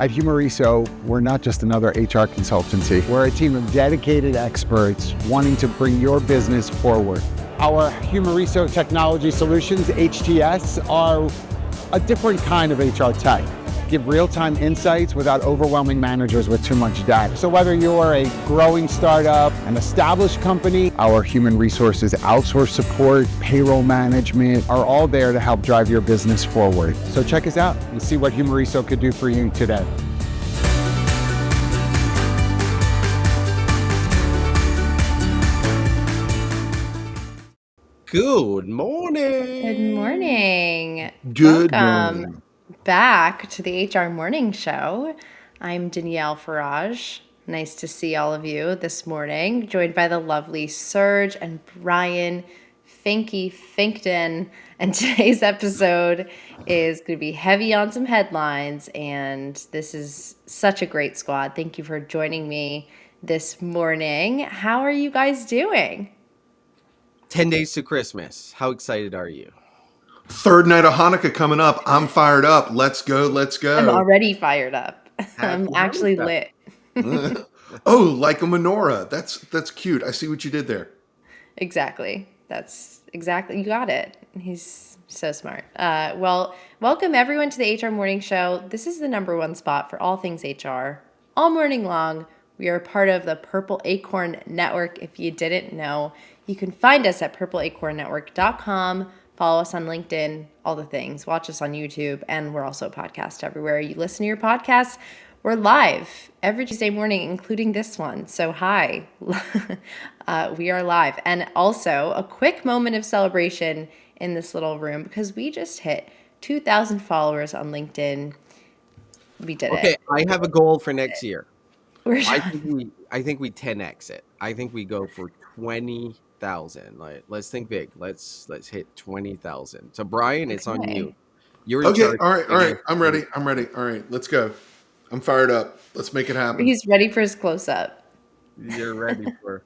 At Humoriso, we're not just another HR consultancy. We're a team of dedicated experts wanting to bring your business forward. Our Humoriso Technology Solutions, HTS, are a different kind of HR tech. Give real-time insights without overwhelming managers with too much data. So whether you're a growing startup, an established company, our human resources outsource support, payroll management are all there to help drive your business forward. So check us out and see what Humoriso could do for you today. Good morning. Good morning. Good Welcome morning. back to the HR Morning Show. I'm Danielle Farage. Nice to see all of you this morning, joined by the lovely Serge and Brian Finkton. And today's episode is going to be heavy on some headlines, and this is such a great squad. Thank you for joining me this morning. How are you guys doing? 10 days to Christmas. How excited are you? Third night of Hanukkah coming up. I'm fired up. Let's go. Let's I'm go. already fired up. I'm Happy actually Hanukkah. lit. Oh, like a menorah. That's cute. I see what you did there. Exactly. That's exactly. You got it. He's so smart. Well, welcome everyone to the HR Morning Show. This is the number one spot for all things HR. All morning long, we are part of the Purple Acorn Network. If you didn't know, you can find us at purpleacornnetwork.com. Follow us on LinkedIn, all the things. Watch us on YouTube, and we're also a podcast everywhere you listen to your podcasts. We're live every Tuesday morning, including this one. So hi, we are live. And also a quick moment of celebration in this little room because we just hit 2,000 followers on LinkedIn. We did Okay, it. I have a goal for next year. We're I done. think we 10x it. I think we go for 20,000. Like, let's think big. Let's hit 20,000. So Brian, it's on you. Okay. You're in Okay. charge. All right. All right. Again. I'm ready. I'm ready. All right. Let's go. I'm fired up. Let's make it happen. He's ready for his close-up. You're ready for.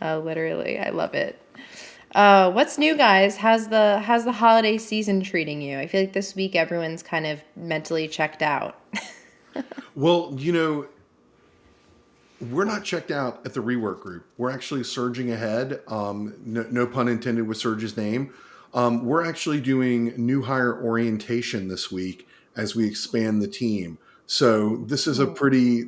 Literally, I love it. What's new, guys? How's the holiday season treating you? I feel like this week everyone's kind of mentally checked out. Well, we're not checked out at the rework group. We're actually surging ahead. No pun intended with Serge's name. We're actually doing new hire orientation this week as we expand the team. So this is a pretty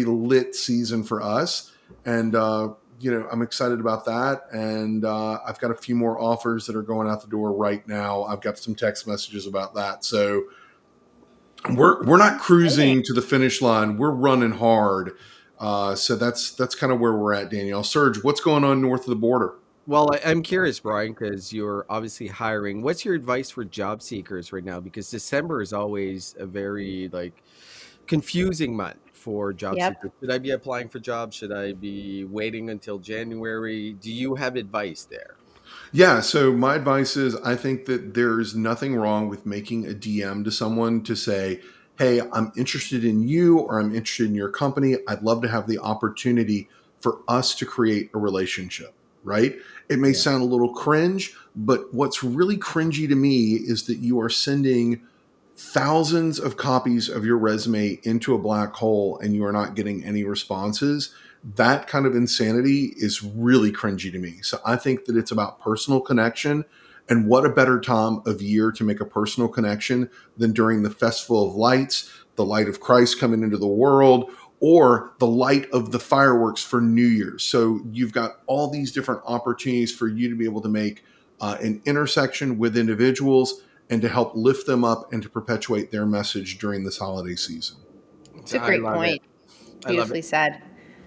lit season for us, and I'm excited about that. And I've got a few more offers that are going out the door right now. I've got some text messages about that. So we're not cruising to the finish line. We're running hard. So that's kind of where we're at, Danielle. Serge, what's going on north of the border? Well, I'm curious, Brian, because you're obviously hiring. What's your advice for job seekers right now? Because December is always a very confusing month for job Yep. seekers. Should I be applying for jobs? Should I be waiting until January? Do you have advice there? Yeah, so my advice is I think that there's nothing wrong with making a DM to someone to say, hey, I'm interested in you or I'm interested in your company. I'd love to have the opportunity for us to create a relationship, right? It may sound a little cringe, but what's really cringy to me is that you are sending thousands of copies of your resume into a black hole and you are not getting any responses. That kind of insanity is really cringy to me. So I think that it's about personal connection. And what a better time of year to make a personal connection than during the Festival of Lights, the light of Christ coming into the world, or the light of the fireworks for New Year's. So you've got all these different opportunities for you to be able to make an intersection with individuals and to help lift them up and to perpetuate their message during this holiday season. It's a I great love it. point. I love Beautifully it. said.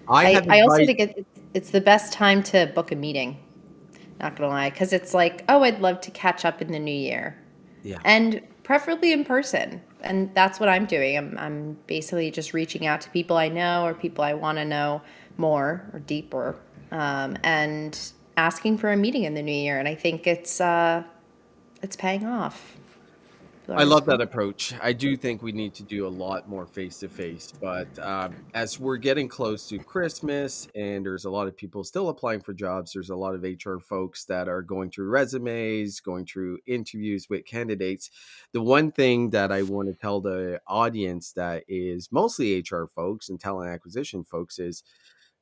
I have I also advice. think it's the best time to book a meeting. Not gonna lie, because it's like, oh, I'd love to catch up in the new year, Yeah. and preferably in person. And that's what I'm doing. I'm basically just reaching out to people I know or people I want to know more or deeper, and asking for a meeting in the new year. And I think it's paying off. people I are love that responding. approach. I do think we need to do a lot more face to face, but as we're getting close to Christmas and there's a lot of people still applying for jobs, there's a lot of HR folks that are going through resumes, going through interviews with candidates. The one thing that I want to tell the audience that is mostly HR folks and talent acquisition folks is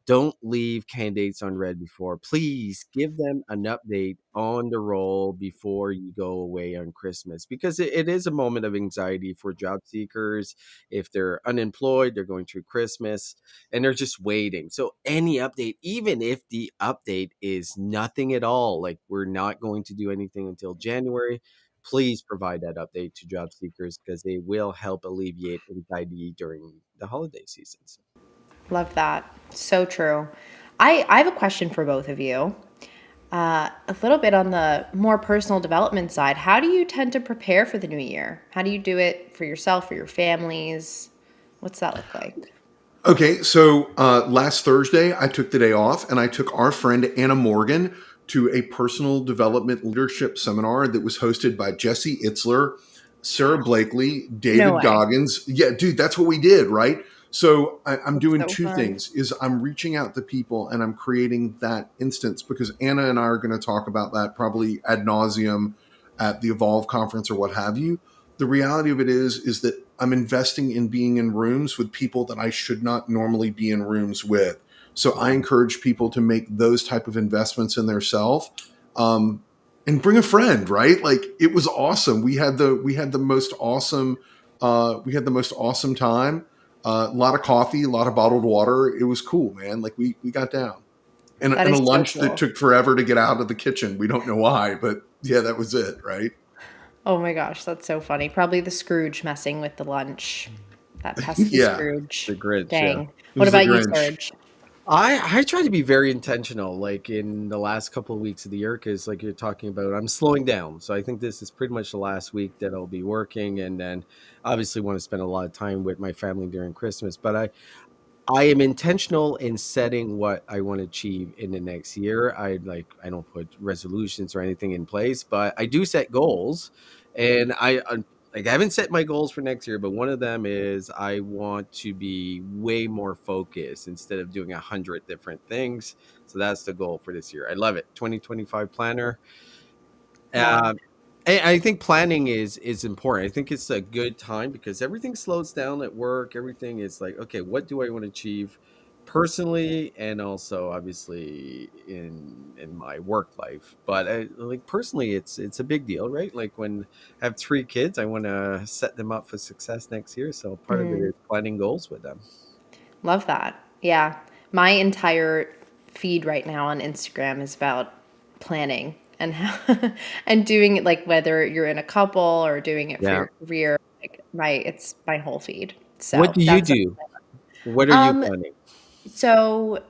don't leave candidates unread before. Please give them an update on the role before you go away on Christmas because it is a moment of anxiety for job seekers. If they're unemployed, they're going through Christmas and they're just waiting. So, any update, even if the update is nothing at all, like we're not going to do anything until January, please provide that update to job seekers because they will help alleviate anxiety during the holiday seasons. Love that. So true. I have a question for both of you. A little bit on the more personal development side. How do you tend to prepare for the new year? How do you do it for yourself, for your families? What's that look like? Okay, so last Thursday, I took the day off and I took our friend Anna Morgan to a personal development leadership seminar that was hosted by Jesse Itzler, Sarah Blakely, No David way. Goggins. Yeah, dude, that's what we did, right? So I'm That's doing so two fun. things is I'm reaching out to people and I'm creating that instance because Anna and I are going to talk about that probably ad nauseum at the Evolve conference or what have you. The reality of it is that I'm investing in being in rooms with people that I should not normally be in rooms with. So I encourage people to make those type of investments in their self, and bring a friend. Right? Like it was awesome. We had the most awesome time. A lot of coffee, a lot of bottled water. It was cool, man. Like we got down. That And a is so lunch that cool. took forever to get out of the kitchen. We don't know why, but yeah, that was it. Right? Oh my gosh, that's so funny. Probably the Scrooge messing with the lunch. That pesky Yeah, Scrooge. The Grinch, yeah. Dang. it What was the about you, Grinch. Serge? I try to be very intentional, like in the last couple of weeks of the year, because like you're talking about, I'm slowing down. So I think this is pretty much the last week that I'll be working, and then obviously want to spend a lot of time with my family during Christmas. But I am intentional in setting what I want to achieve in the next year. I don't put resolutions or anything in place, but I do set goals. And like I haven't set my goals for next year, but one of them is I want to be way more focused instead of doing 100 different things. So that's the goal for this year. I love it. 2025 planner. Wow. Um, I think planning is important. I think it's a good time because everything slows down at work. Everything is like, okay, what do I want to achieve personally and also obviously in my work life. But like personally, it's a big deal, right? Like when I have 3 kids, I want to set them up for success next year. So part of it Mm, is planning goals with them. love that. Yeah. My entire feed right now on Instagram is about planning and how and doing it like whether you're in a couple or doing it for Yeah. your career. Like it's my whole feed. What So do you that's do? What are you um planning? so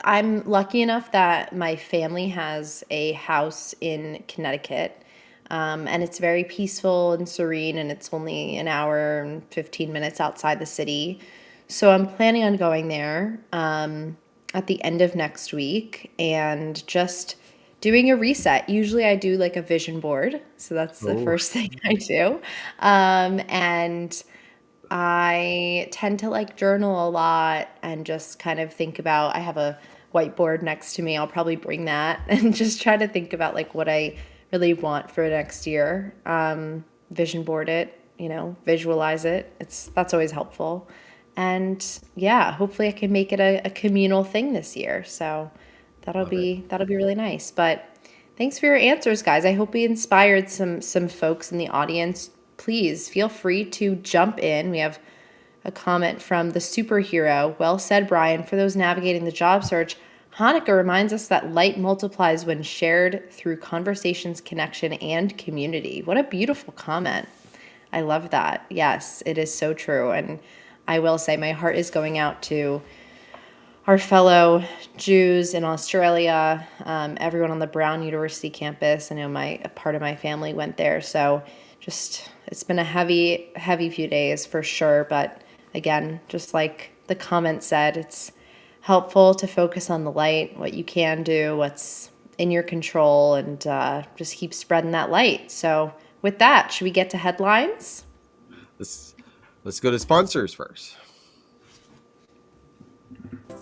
I'm lucky enough that my family has a house in Connecticut. And it's very peaceful and serene, and it's only an hour and 15 minutes outside the city. So I'm planning on going there at the end of next week and just doing a reset. Usually I do like a vision board. So that's the Oh, first thing I do. And I tend to like journal a lot and just kind of think about, I have a whiteboard next to me. I'll probably bring that and just try to think about like what I really want for next year. Vision board it, visualize it. That's always helpful. And yeah, hopefully I can make it a communal thing this year. So that'll love it. be really nice. But thanks for your answers, guys. I hope we inspired some folks in the audience. Please feel free to jump in. We have a comment from the superhero. Well said, Brian. For those navigating the job search, Hanukkah reminds us that light multiplies when shared through conversations, connection, and community. What a beautiful comment. I love that. Yes, it is so true. And I will say my heart is going out to our fellow Jews in Australia, everyone on the Brown University campus. I know a part of my family went there, so just it's been a heavy, heavy few days for sure. But again, just like the comment said, it's helpful to focus on the light, what you can do, what's in your control, and just keep spreading that light. So With that, should we get to headlines? Let's go to sponsors first.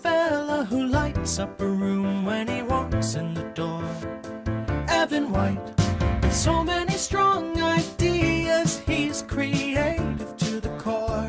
Fella who lights up a room when he walks in the door. Evan White, with so many strong ideas, he's creative to the core.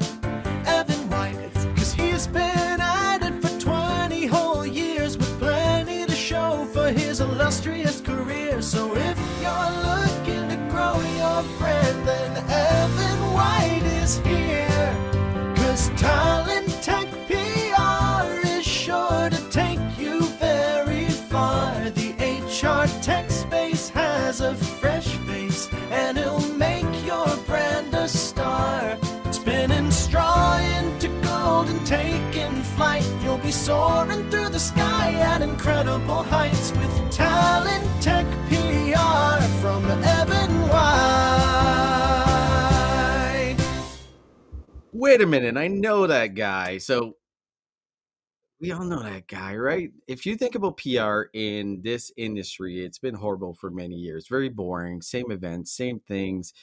Evan White, cause he's been at it for 20 whole years with plenty to show for his illustrious career. So if you're looking to grow your brand, then Evan White is here. Cause talent tech PR is sure to take you very far. The HR tech space has a fresh face, and it'll make your brand a star. Spinning straw into gold and taking flight, you'll be soaring through the sky at incredible heights with talent tech PR from Evan White. Wait a minute, I know that guy. So we all know that guy, right? If you think about PR in this industry, it's been horrible for many years. Very boring, same events, same things.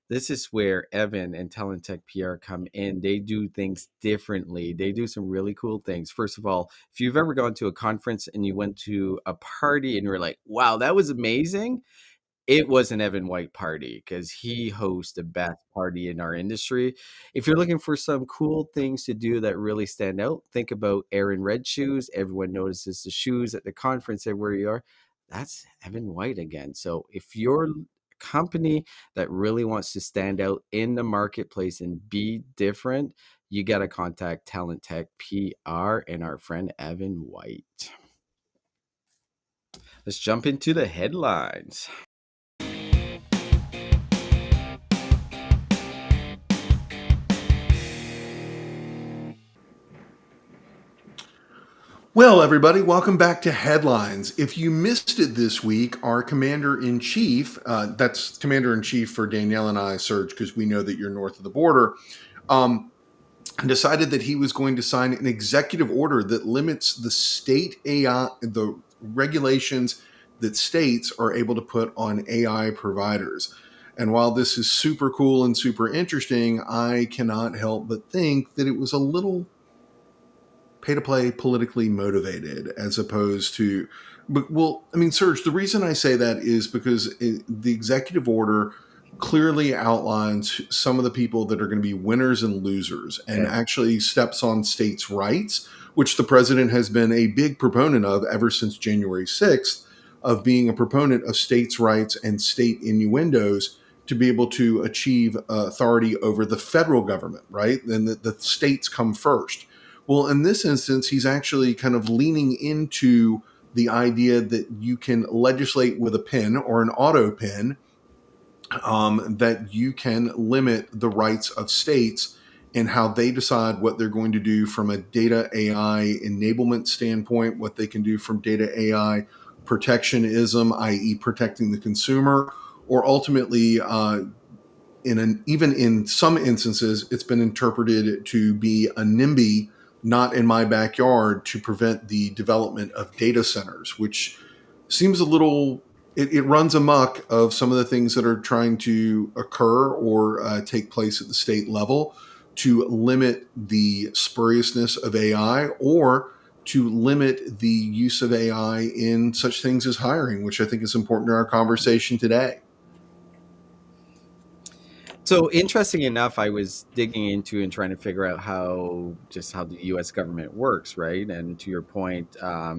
This is where Evan and Talent Tech PR come in. They do things differently. They do some really cool things. First of all, if you've ever gone to a conference and you went to a party and you're like, wow, that was amazing, it was an Evan White party because he hosts the best party in our industry. If you're looking for some cool things to do that really stand out, think about Aaron Red shoes. Everyone notices the shoes at the conference everywhere you are. That's Evan White again. So if you're a company that really wants to stand out in the marketplace and be different, you got to contact Talent Tech PR and our friend Evan White. Let's jump into the headlines. Well, everybody, welcome back to Headlines. If you missed it this week, our Commander-in-Chief, that's Commander-in-Chief for Danielle and I, Serge, because we know that you're north of the border, decided that he was going to sign an executive order that limits the state AI, the regulations that states are able to put on AI providers. And while this is super cool and super interesting, I cannot help but think that it was a little pay-to-play politically motivated as opposed to, but well, I mean, Serge, the reason I say that is because the executive order clearly outlines some of the people that are going to be winners and losers and actually steps on states' rights, which the president has been a big proponent of ever since January 6th, of being a proponent of states' rights and state innuendos to be able to achieve authority over the federal government, right? Then the states come first. Well, in this instance, he's actually kind of leaning into the idea that you can legislate with a pen or an auto pen, that you can limit the rights of states and how they decide what they're going to do from a data AI enablement standpoint, what they can do from data AI protectionism, i.e. protecting the consumer, or ultimately even in some instances, it's been interpreted to be a NIMBY, not in my backyard, to prevent the development of data centers, which seems a little, it runs amok of some of the things that are trying to occur or take place at the state level to limit the spuriousness of AI or to limit the use of AI in such things as hiring, which I think is important to our conversation today. So interesting enough, I was digging into and trying to figure out how the U.S. government works, right? And to your point, a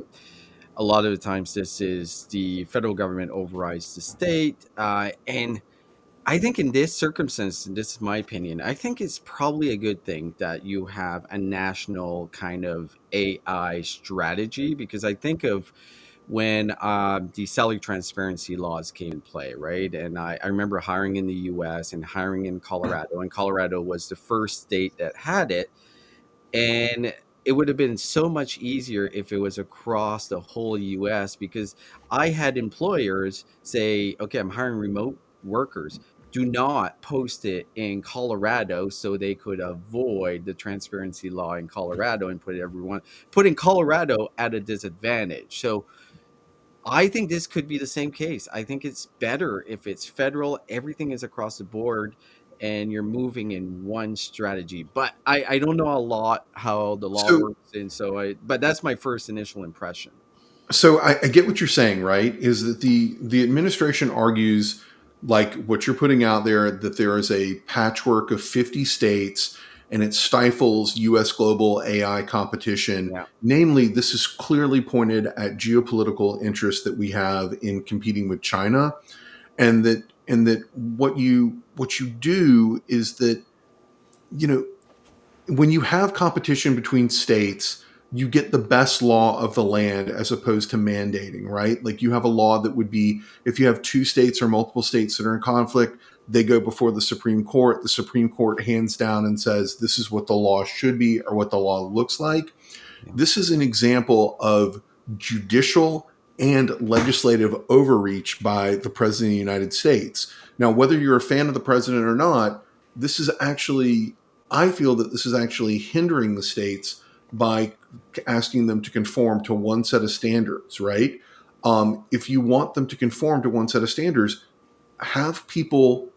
lot of the times this is the federal government overrides the state, and I think in this circumstance, and this is my opinion, I think it's probably a good thing that you have a national kind of AI strategy, because I think of when the salary transparency laws came in play, right? And I remember hiring in the US and hiring in Colorado, and Colorado was the first state that had it. And it would have been so much easier if it was across the whole US, because I had employers say, okay, I'm hiring remote workers. Do not post it in Colorado, so they could avoid the transparency law in Colorado and putting Colorado at a disadvantage. So I think this could be the same case. I think it's better if it's federal, everything is across the board, and you're moving in one strategy. But I don't know a lot how the law So works, and so but that's my first initial impression. So I get what you're saying, right? Is that the administration argues like what you're putting out there that there is a patchwork of 50 states and it stifles US global AI competition. Yeah, Namely, this is clearly pointed at geopolitical interests that we have in competing with China, and that what you do is that, you know, when you have competition between states, you get the best law of the land as opposed to mandating, right? Like you have a law that would be if you have two states or multiple states that are in conflict, they go before the Supreme Court. The Supreme Court hands down and says this is what the law should be or what the law looks like. yeah, This is an example of judicial and legislative overreach by the President of the United States. Now, whether you're a fan of the president or not, this is actually, I feel that this is actually hindering the states by asking them to conform to one set of standards, right? If you want them to conform to one set of standards, have people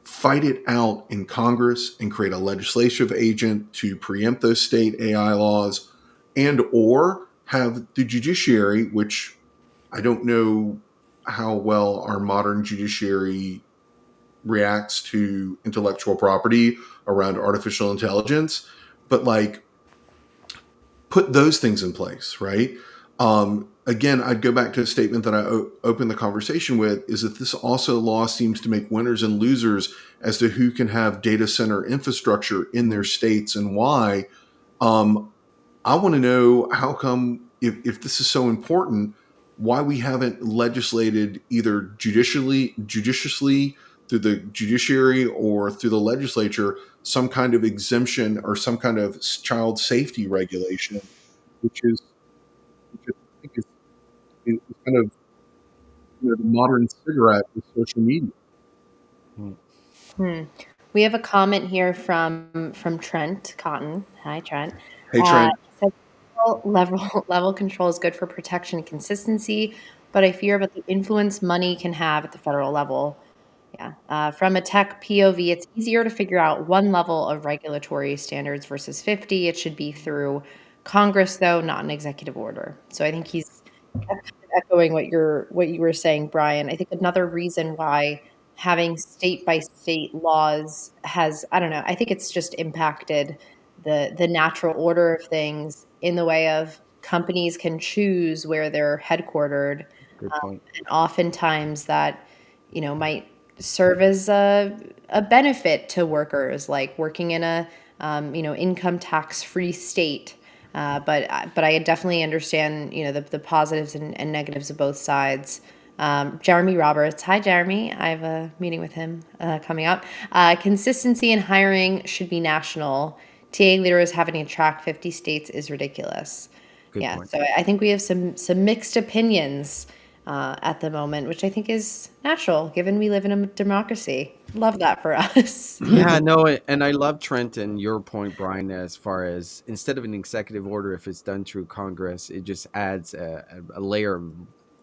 fight it out in Congress and create a legislative agent to preempt those state AI laws, and or have the judiciary, which I don't know how well our modern judiciary reacts to intellectual property around artificial intelligence, but like put those things in place, right? Again, I'd go back to a statement that I opened the conversation with, is that this also law seems to make winners and losers as to who can have data center infrastructure in their states and why. I want to know how come, if this is so important, why we haven't legislated either judiciously through the judiciary or through the legislature some kind of exemption or some kind of child safety regulation, which I think is kind of, the modern cigarette with social media. Hmm. We have a comment here from Trent Cotton. Hi, Trent. Hey, Trent. He said, level control is good for protection and consistency, but I fear about the influence money can have at the federal level. Yeah. From a tech POV, it's easier to figure out one level of regulatory standards versus 50. It should be through Congress, though, not an executive order. So I think he's echoing what you were saying, Brian. I think another reason why having state by state laws has, I don't know, I think it's just impacted the natural order of things in the way of companies can choose where they're headquartered, Good point. and oftentimes that might serve as a benefit to workers, like working in a income tax free state. But I definitely understand the positives and negatives of both sides. Jeremy Roberts. Hi, Jeremy. I have a meeting with him coming up. Consistency in hiring should be national. TA leaders having to track 50 states is ridiculous. Good Yeah, point. so I think we have some mixed opinions at the moment, which I think is natural given we live in a democracy. Love that for us. Yeah, no, and I love Trent and your point, Brian, as far as instead of an executive order, if it's done through Congress, it just adds a layer of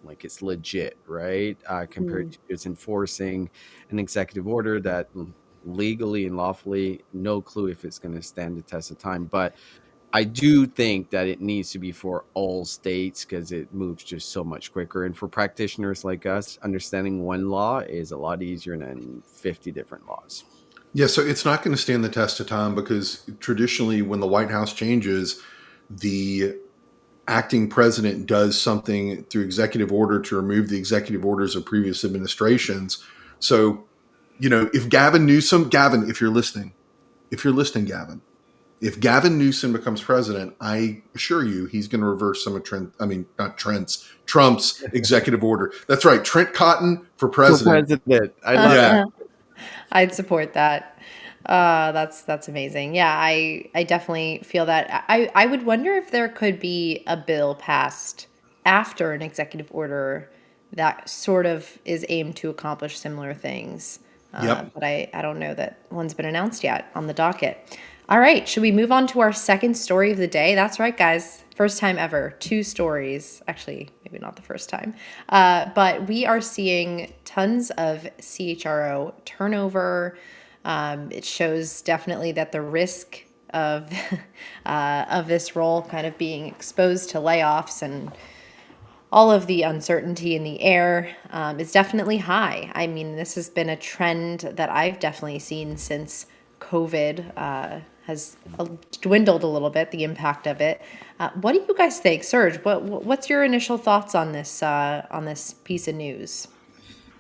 like it's legit, right? Compared to just enforcing an executive order that legally and lawfully, no clue if it's going to stand the test of time. But I do think that it needs to be for all states because it moves just so much quicker. And for practitioners like us, understanding one law is a lot easier than 50 different laws. Yeah, so it's not going to stand the test of time because traditionally when the White House changes, the acting president does something through executive order to remove the executive orders of previous administrations. So, if Gavin, if you're listening, Gavin, if Gavin Newsom becomes president, I assure you he's going to reverse some of Trump's executive order. That's right. Trent Cotton for president. I love Yeah. I'd support that. That's amazing. Yeah, I definitely feel that. I would wonder if there could be a bill passed after an executive order that sort of is aimed to accomplish similar things. Yep. But I don't know that one's been announced yet on the docket. All right, should we move on to our second story of the day? That's right, guys. first time ever, 2 stories, actually, maybe not the first time, but we are seeing tons of CHRO turnover. It shows definitely that the risk of this role kind of being exposed to layoffs and all of the uncertainty in the air is definitely high. I mean, this has been a trend that I've definitely seen since COVID has dwindled a little bit, the impact of it. What do you guys think, Serge? What's your initial thoughts on this piece of news?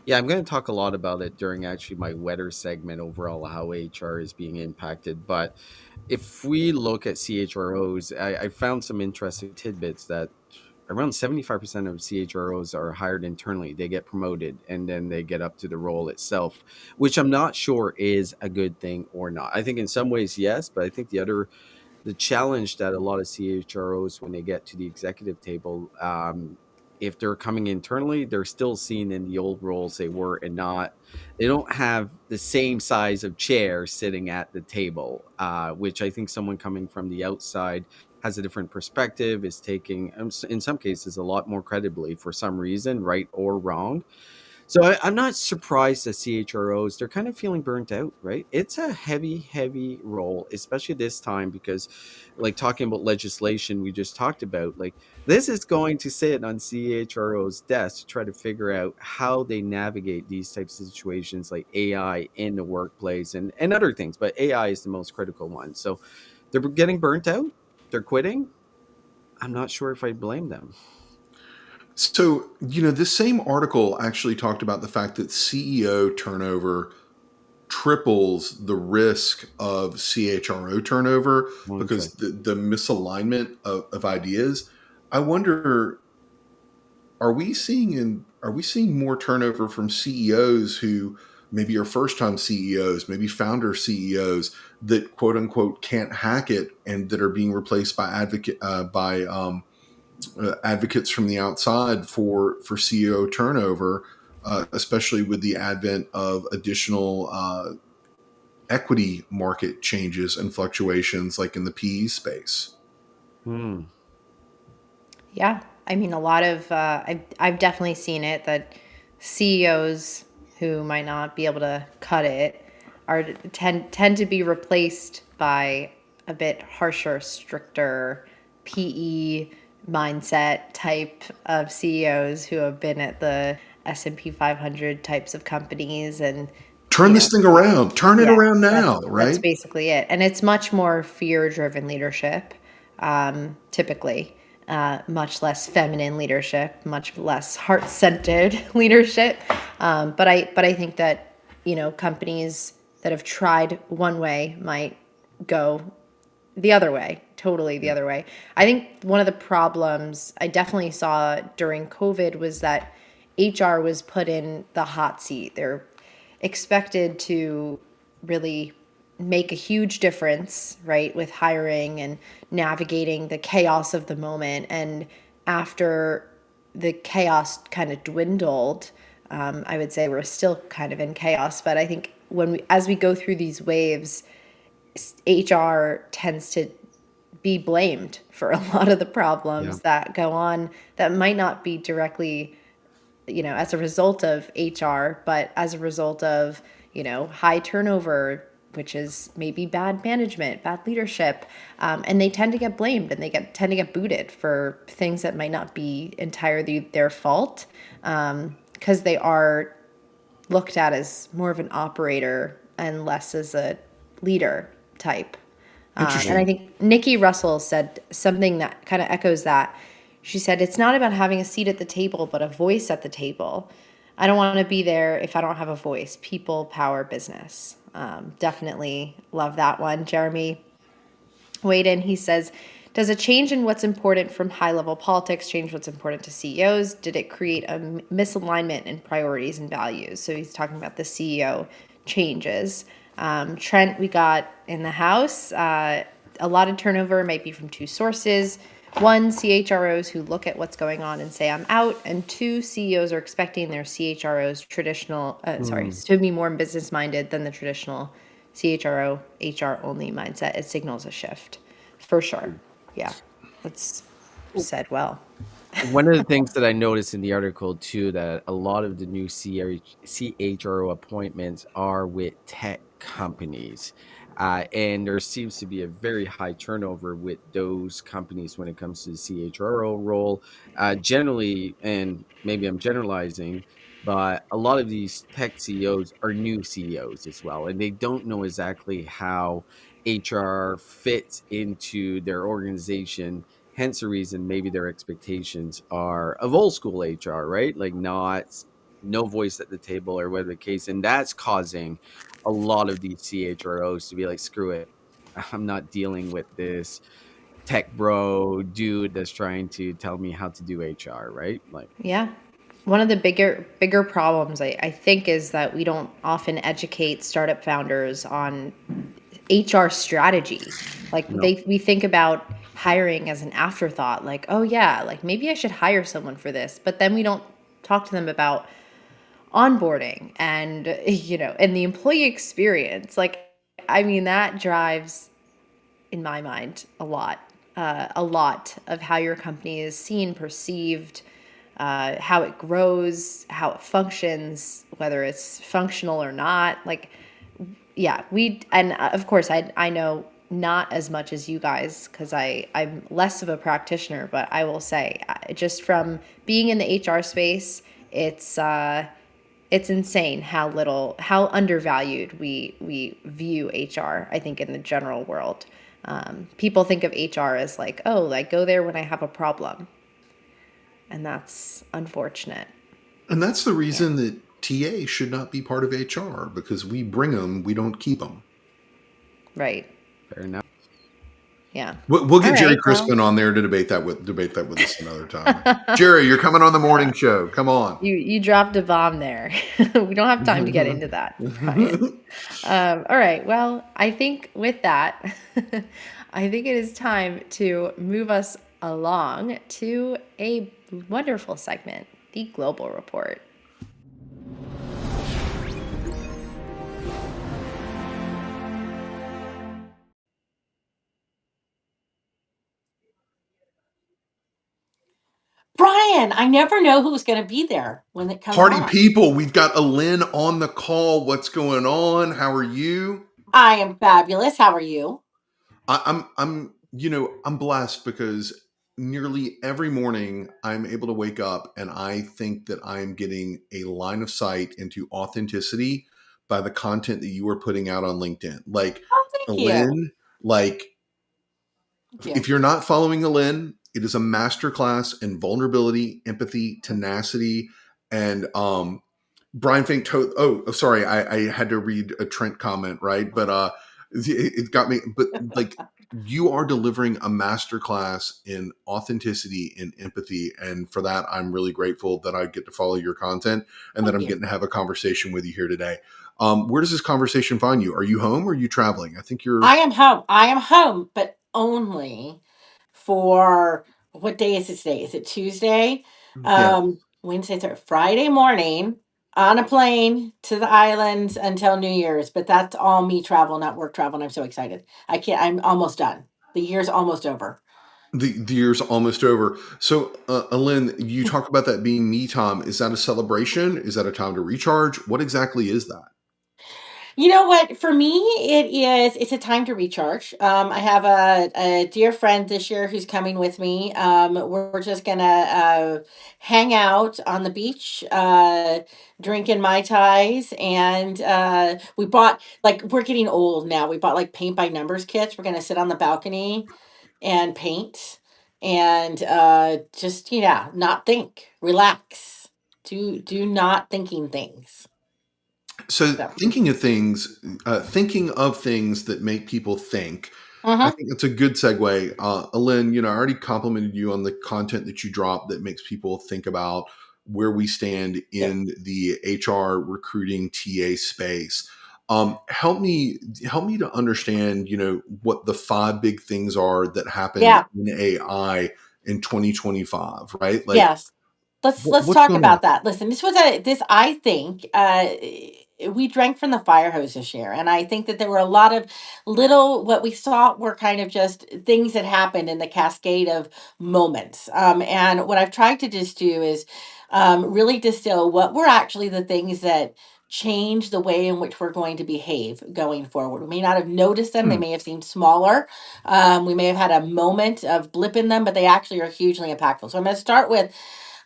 Yeah, I'm going to talk a lot about it during actually my weather segment overall, how HR is being impacted. But if we look at CHROs, I found some interesting tidbits that around 75% of CHROs are hired internally. They get promoted and then they get up to the role itself, which I'm not sure is a good thing or not. I think in some ways, yes, but I think the challenge that a lot of CHROs, when they get to the executive table, if they're coming internally, they're still seen in the old roles they were, and not, they don't have the same size of chair sitting at the table, which I think someone coming from the outside has a different perspective, is taking, in some cases, a lot more credibly for some reason, right or wrong. So I'm not surprised that CHROs, they're kind of feeling burnt out, right? It's a heavy, heavy role, especially this time, because like talking about legislation we just talked about, like this is going to sit on CHROs' desk to try to figure out how they navigate these types of situations like AI in the workplace and other things. But AI is the most critical one. So they're getting burnt out. They're quitting. I'm not sure if I blame them. So, this same article actually talked about the fact that CEO turnover triples the risk of CHRO turnover Okay. because the misalignment of ideas. I wonder, are we seeing more turnover from CEOs who maybe are first time CEOs, maybe founder CEOs that quote unquote can't hack it and that are being replaced by advocates from the outside for CEO turnover, especially with the advent of additional equity market changes and fluctuations like in the PE space. Hmm. Yeah, I mean, a lot of I've definitely seen it that CEOs who might not be able to cut it are tend to be replaced by a bit harsher, stricter PE mindset type of CEOs who have been at the S&P 500 types of companies, and Turn you know, this thing around. Turn it yeah, around now, that's right? basically it. And it's much more fear-driven leadership, typically. Much less feminine leadership, much less heart-centered leadership. But I think that, companies that have tried one way might go the other way, totally the Yeah. other way. I think one of the problems I definitely saw during COVID was that HR was put in the hot seat. They're expected to really make a huge difference, right, with hiring and navigating the chaos of the moment. And after the chaos kind of dwindled, I would say we're still kind of in chaos. But I think as we go through these waves, HR tends to be blamed for a lot of the Yeah. problems that go on that might not be directly, as a result of HR, but as a result of, high turnover, which is maybe bad management, bad leadership. And they tend to get blamed and tend to get booted for things that might not be entirely their fault, because they are looked at as more of an operator and less as a leader type. And I Interesting. think Nikki Russell said something that kind of echoes that. She said, it's not about having a seat at the table, but a voice at the table. I don't want to be there if I don't have a voice. People, power, business. Definitely love that one. Jeremy weighed in. He says, does a change in what's important from high level politics change what's important to CEOs? Did it create a misalignment in priorities and values? So he's talking about the CEO changes. Trent, we got in the house. A lot of turnover might be from 2 sources. 1, CHROs who look at what's going on and say, I'm out. And 2, CEOs are expecting their CHROs to be more business minded than the traditional CHRO, HR only mindset. It signals a shift for sure. Yeah. That's said well. One of the things that I noticed in the article too, that a lot of the new CHRO appointments are with tech companies. And there seems to be a very high turnover with those companies when it comes to the CHRO role. Generally, and maybe I'm generalizing, but a lot of these tech CEOs are new CEOs as well, and they don't know exactly how HR fits into their organization. Hence the reason maybe their expectations are of old school HR, right? Like not no voice at the table or whatever the case. And that's causing a lot of these CHROs to be like, screw it. I'm not dealing with this tech bro dude that's trying to tell me how to do HR, right? Like, Yeah. One of the bigger problems I think is that we don't often educate startup founders on HR strategy. Like no. we think about hiring as an afterthought, like, oh yeah, like maybe I should hire someone for this, but then we don't talk to them about onboarding and and the employee experience. Like, I mean, that drives, in my mind, a lot of how your company is seen, perceived, how it grows, how it functions, whether it's functional or not. Like, yeah, and of course, I know not as much as you guys because I'm less of a practitioner, but I will say, just from being in the HR space, it's insane how undervalued we view HR. I think in the general world, people think of HR as like, oh, like go there when I have a problem, and that's unfortunate. And that's the Yeah. reason that TA should not be part of HR, because we bring them, we don't keep them. Right. Fair enough. Yeah. We'll All get Jerry right. Well, Crispin on there to debate that with us another time. Jerry, you're coming on the morning show. Come on. you dropped a bomb there. We don't have time to get into that, Brian. All right. Well, I think with that, I think it is time to move us along to a wonderful segment, the Global Report. Brian, I never know who's going to be there when it comes Party on. people, we've got Alin on the call. What's going on? How are you? I am fabulous. How are you? I'm blessed because nearly every morning I'm able to wake up and I think that I'm getting a line of sight into authenticity by the content that you are putting out on LinkedIn. Like, Oh, thank you. Alin, like, Thank you. if you're not following Alin, it is a masterclass in vulnerability, empathy, tenacity, and Brian Fink. Sorry, I had to read a Trent comment, right? But it got me. But like, you are delivering a masterclass in authenticity and empathy, and for that, I'm really grateful that I get to follow your content and that Thank I'm you. getting to have a conversation with you here today. Where does this conversation find you? Are you home or are you traveling? I think you're. I am home. I am home, but only for what day is it today? Is it Tuesday? Yeah. Wednesday, Thursday, Friday morning on a plane to the islands until New Year's. But that's all me travel, not work travel. And I'm so excited. I can't. I'm almost done. The year's almost over. The year's almost over. So, Alin, you talk about that being me time. Is that a celebration? Is that a time to recharge? What exactly is that? You know what? For me, it's a time to recharge. I have a dear friend this year who's coming with me. We're just gonna hang out on the beach, drinking Mai Tais. And we bought, like, we're getting old now. We bought like paint by numbers kits. We're gonna sit on the balcony and paint and just, yeah, not think, relax. Do not thinking things. So, So, thinking of things that make people think. I uh-huh. think that's a good segue. Alin, I already complimented you on the content that you drop that makes people think about where we stand Yeah. in the HR recruiting TA space. Help me to understand, what the five big things are that happen Yeah. in AI in 2025, right? Like, Yes. Let's what's talk going on? about that. Listen, this I think we drank from the fire hose this year. And I think that there were a lot of little, what we saw were kind of just things that happened in the cascade of moments. And what I've tried to just do is really distill what were actually the things that change the way in which we're going to behave going forward. We may not have noticed them, they Hmm. may have seemed smaller. We may have had a moment of blip in them, but they actually are hugely impactful. So I'm going to start with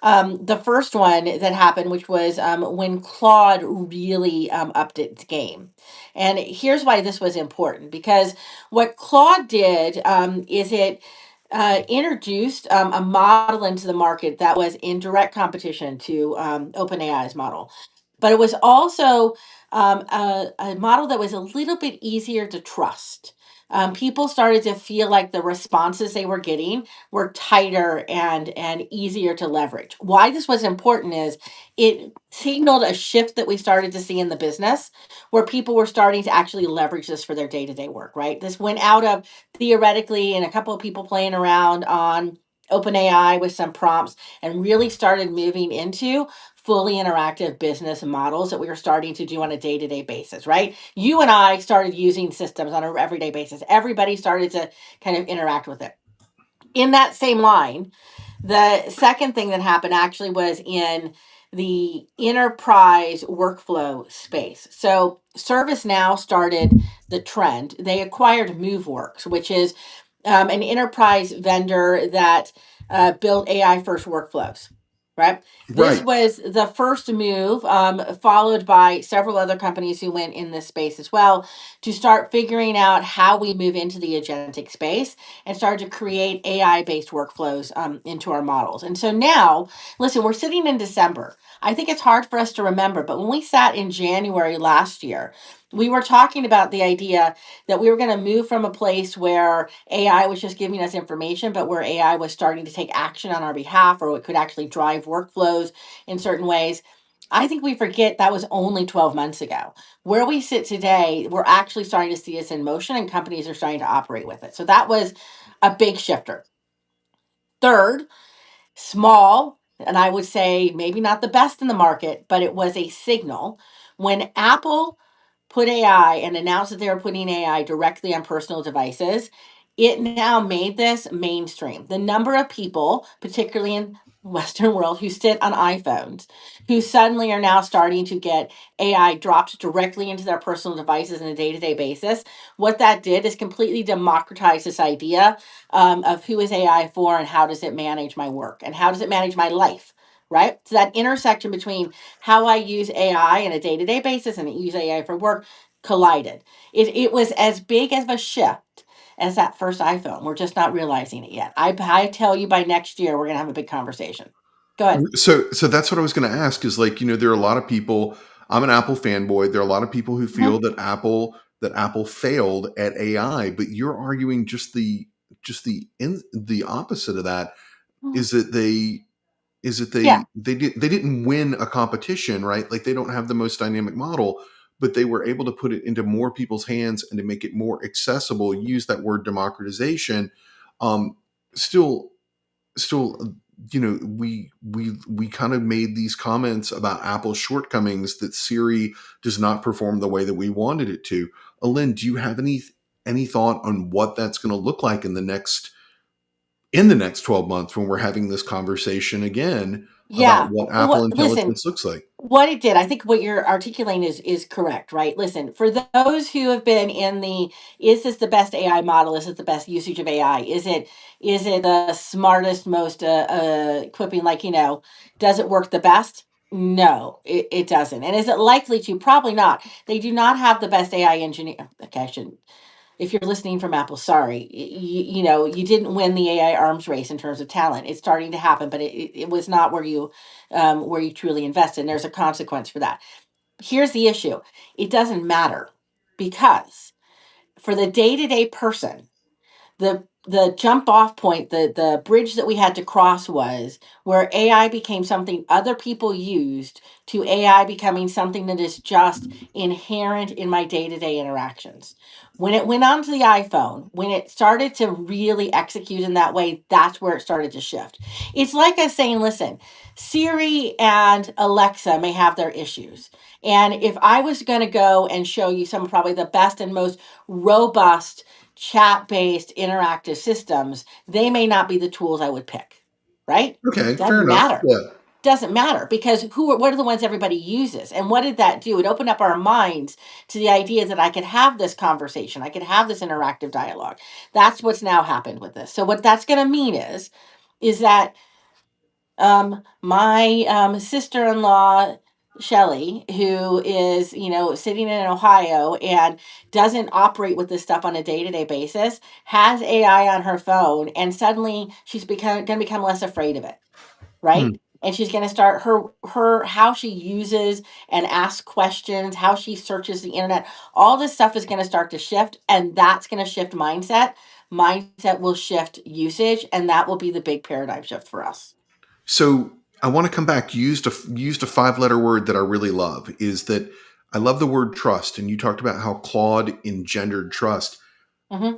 the first one that happened, which was when Claude really upped its game. And here's why this was important, because what Claude did is it introduced a model into the market that was in direct competition to OpenAI's model. But it was also a model that was a little bit easier to trust. People started to feel like the responses they were getting were tighter and easier to leverage. Why this was important is it signaled a shift that we started to see in the business where people were starting to actually leverage this for their day-to-day work, right? This went out of theoretically and a couple of people playing around on OpenAI with some prompts and really started moving into fully interactive business models that we were starting to do on a day-to-day basis, right? You and I started using systems on an everyday basis. Everybody started to kind of interact with it. In that same line, the second thing that happened actually was in the enterprise workflow space. So ServiceNow started the trend. They acquired MoveWorks, which is an enterprise vendor that built AI first workflows, right? This Right. was the first move, followed by several other companies who went in this space as well, to start figuring out how we move into the agentic space and start to create AI based workflows into our models. And so now, listen, we're sitting in December. I think it's hard for us to remember, but when we sat in January last year, we were talking about the idea that we were going to move from a place where AI was just giving us information, but where AI was starting to take action on our behalf, or it could actually drive workflows in certain ways. I think we forget that was only 12 months ago. Where we sit today, we're actually starting to see this in motion and companies are starting to operate with it. So that was a big shifter. Third, small, and I would say maybe not the best in the market, but it was a signal when Apple put AI and announced that they were putting AI directly on personal devices. It now made this mainstream. The number of people, particularly in Western world, who sit on iPhones, who suddenly are now starting to get AI dropped directly into their personal devices on a day-to-day basis. What that did is completely democratize this idea of who is AI for and how does it manage my work and how does it manage my life, right? So that intersection between how I use AI on a day-to-day basis and use AI for work collided. It was as big of a shift as that first iPhone. We're just not realizing it yet. I tell you by next year, we're going to have a big conversation. Go ahead. So that's what I was going to ask is like, there are a lot of people, I'm an Apple fanboy. There are a lot of people who Mhm. feel that Apple failed at AI, but you're arguing the opposite of that Mhm. is that Yeah. they didn't win a competition, right? Like they don't have the most dynamic model, but they were able to put it into more people's hands and to make it more accessible. Use that word democratization. Um, still, still, we kind of made these comments about Apple's shortcomings that Siri does not perform the way that we wanted it to. Alin, do you have any thought on what that's going to look like in the next 12 months when we're having this conversation again about Yeah. what Apple What, listen, Intelligence looks like? what it did, I think what you're articulating is correct, right? Listen, for those who have been in the, is this the best AI model? Is it the best usage of AI? Is it the smartest, most equipping? Like, does it work the best? No, it doesn't. And is it likely to? Probably not. They do not have the best AI engineer. Okay, I shouldn't. If you're listening from Apple, sorry, you didn't win the AI arms race in terms of talent. It's starting to happen, but it was not where you truly invested. And there's a consequence for that. Here's the issue: it doesn't matter because for the day to day person, the the jump off point, the bridge that we had to cross was where AI became something other people used to AI becoming something that is just inherent in my day-to-day interactions. When it went onto the iPhone, when it started to really execute in that way, that's where it started to shift. It's like us saying, listen, Siri and Alexa may have their issues. And if I was going to go and show you some of probably the best and most robust chat-based interactive systems, they may not be the tools I would pick, right? Okay, fair Doesn't enough. matter. Yeah. Doesn't matter because what are the ones everybody uses? And what did that do? It opened up our minds to the idea that I could have this conversation, I could have this interactive dialogue. That's what's now happened with this. So what that's going to mean is that my sister-in-law Shelly, who is, sitting in Ohio and doesn't operate with this stuff on a day-to-day basis, has AI on her phone, and suddenly she's going to become less afraid of it, Hmm. right? And she's going to start her how she uses and asks questions, how she searches the internet. All this stuff is going to start to shift, and that's going to shift mindset. Mindset will shift usage, and that will be the big paradigm shift for us. So I want to come back. You used a 5-letter word that I really love. Is that I love the word trust, and you talked about how Claude engendered trust. Mm-hmm.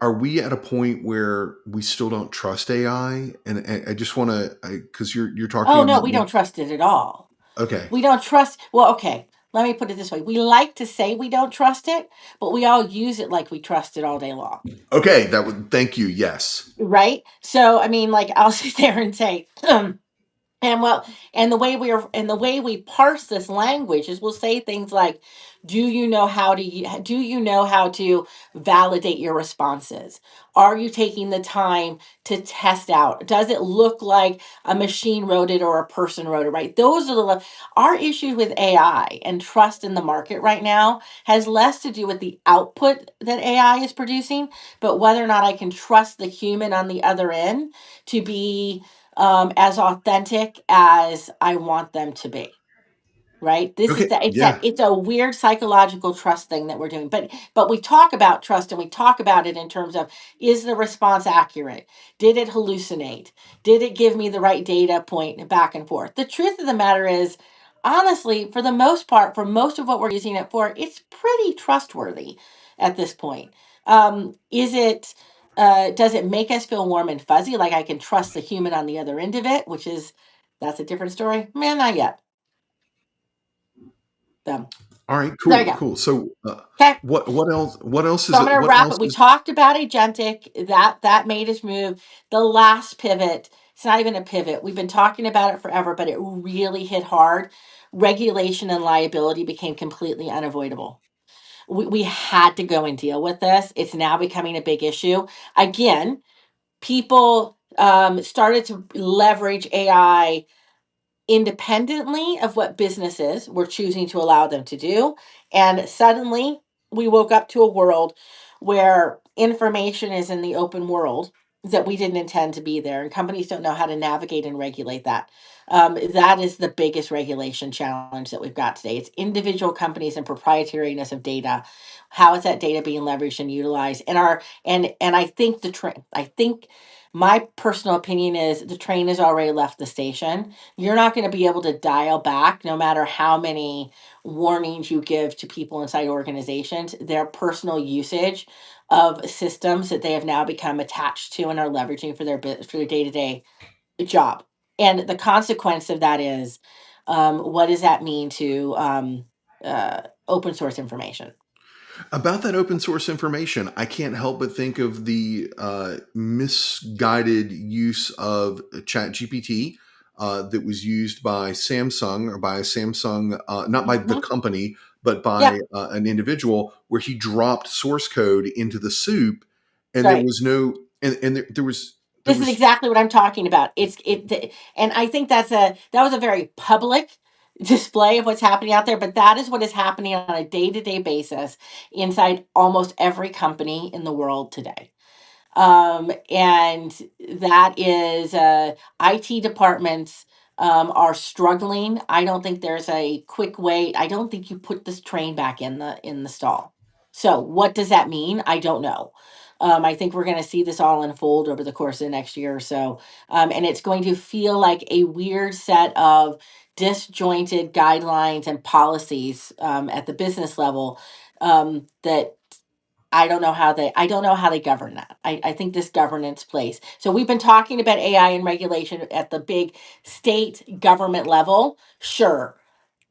Are we at a point where we still don't trust AI? And I just want to, because you're talking Oh no, about we don't trust it at all. okay. We don't trust. Well, okay. Let me put it this way: we like to say we don't trust it, but we all use it like we trust it all day long. Okay, that would thank you. Yes. Right? So, I mean, like, I'll sit there and say, and well, and the way we parse this language is we'll say things like, do you know how to validate your responses? Are you taking the time to test out? Does it look like a machine wrote it or a person wrote it, right? Those are our issue with AI and trust in the market right now has less to do with the output that AI is producing, but whether or not I can trust the human on the other end to be as authentic as I want them to be. Right. This is Okay. that Yeah. it's a weird psychological trust thing that we're doing. But we talk about trust and we talk about it in terms of, is the response accurate? Did it hallucinate? Did it give me the right data point back and forth? The truth of the matter is, honestly, for the most part, for most of what we're using it for, it's pretty trustworthy at this point. Is it does it make us feel warm and fuzzy, like I can trust the human on the other end of it, which is that's a different story? Man, not yet. So All right. there you Cool. go. Cool. So, Okay. what else? What else So is I'm it? gonna What wrap else it. We is? talked about agentic. That made us move. The last pivot, it's not even a pivot. We've been talking about it forever, but it really hit hard. Regulation and liability became completely unavoidable. We had to go and deal with this. It's now becoming a big issue. Again, people started to leverage AI independently of what businesses were choosing to allow them to do. And suddenly we woke up to a world where information is in the open world that we didn't intend to be there, and companies don't know how to navigate and regulate that. That is the biggest regulation challenge that we've got today. It's individual companies and proprietariness of data. How is that data being leveraged and utilized? And I think I think my personal opinion is the train has already left the station. You're not going to be able to dial back, no matter how many warnings you give to people inside organizations, their personal usage of systems that they have now become attached to and are leveraging for their day-to-day job. And the consequence of that is, what does that mean to open source information? About that open source information, I can't help but think of the misguided use of ChatGPT that was used by Samsung or by Samsung, not by the Mhm. company, but by Yep. an individual, where he dropped source code into the soup, and there Right. was no, and there This is was exactly what I'm talking about. And I think that was a very public display of what's happening out there, but that is what is happening on a day-to-day basis inside almost every company in the world today. And that is IT departments are struggling. I don't think there's a quick way. I don't think you put this train back in the stall. So what does that mean? I don't know. I think we're going to see this all unfold over the course of the next year or so. And it's going to feel like a weird set of disjointed guidelines and policies at the business level that I don't know how they govern that. I think this governance plays. So we've been talking about AI and regulation at the big state government level. Sure,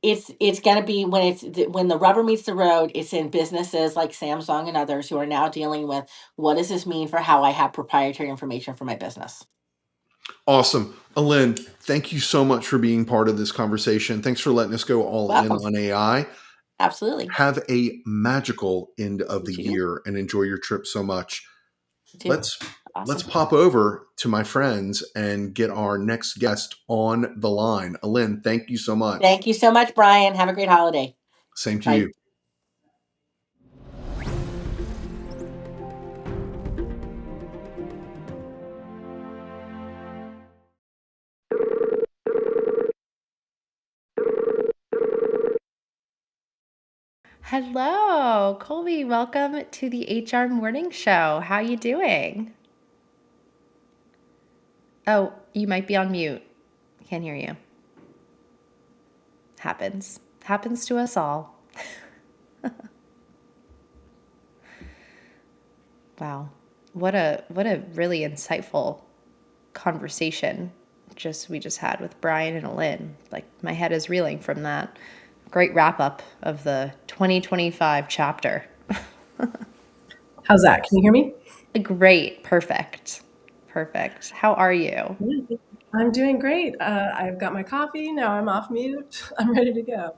it's going to be when the rubber meets the road. It's in businesses like Samsung and others who are now dealing with what does this mean for how I have proprietary information for my business. Awesome. Alin, thank you so much for being part of this conversation. Thanks for letting us go all in Welcome. on AI. Absolutely. Have a magical end of the You too. year and enjoy your trip so much. You too. Let's Awesome. pop over to my friends and get our next guest on the line. Alin, thank you so much. Thank you so much, Brian. Have a great holiday. Same to Bye. you. Hello, Colby. Welcome to the HR Morning Show. How you doing? Oh, you might be on mute. Can't hear you. Happens. Happens to us all. Wow. What a really insightful conversation we just had with Brian and Alin. Like, my head is reeling from that. Great wrap up of the 2025 chapter. How's that? Can you hear me? Great. Perfect. How are you? I'm doing great. I've got my coffee. Now I'm off mute. I'm ready to go.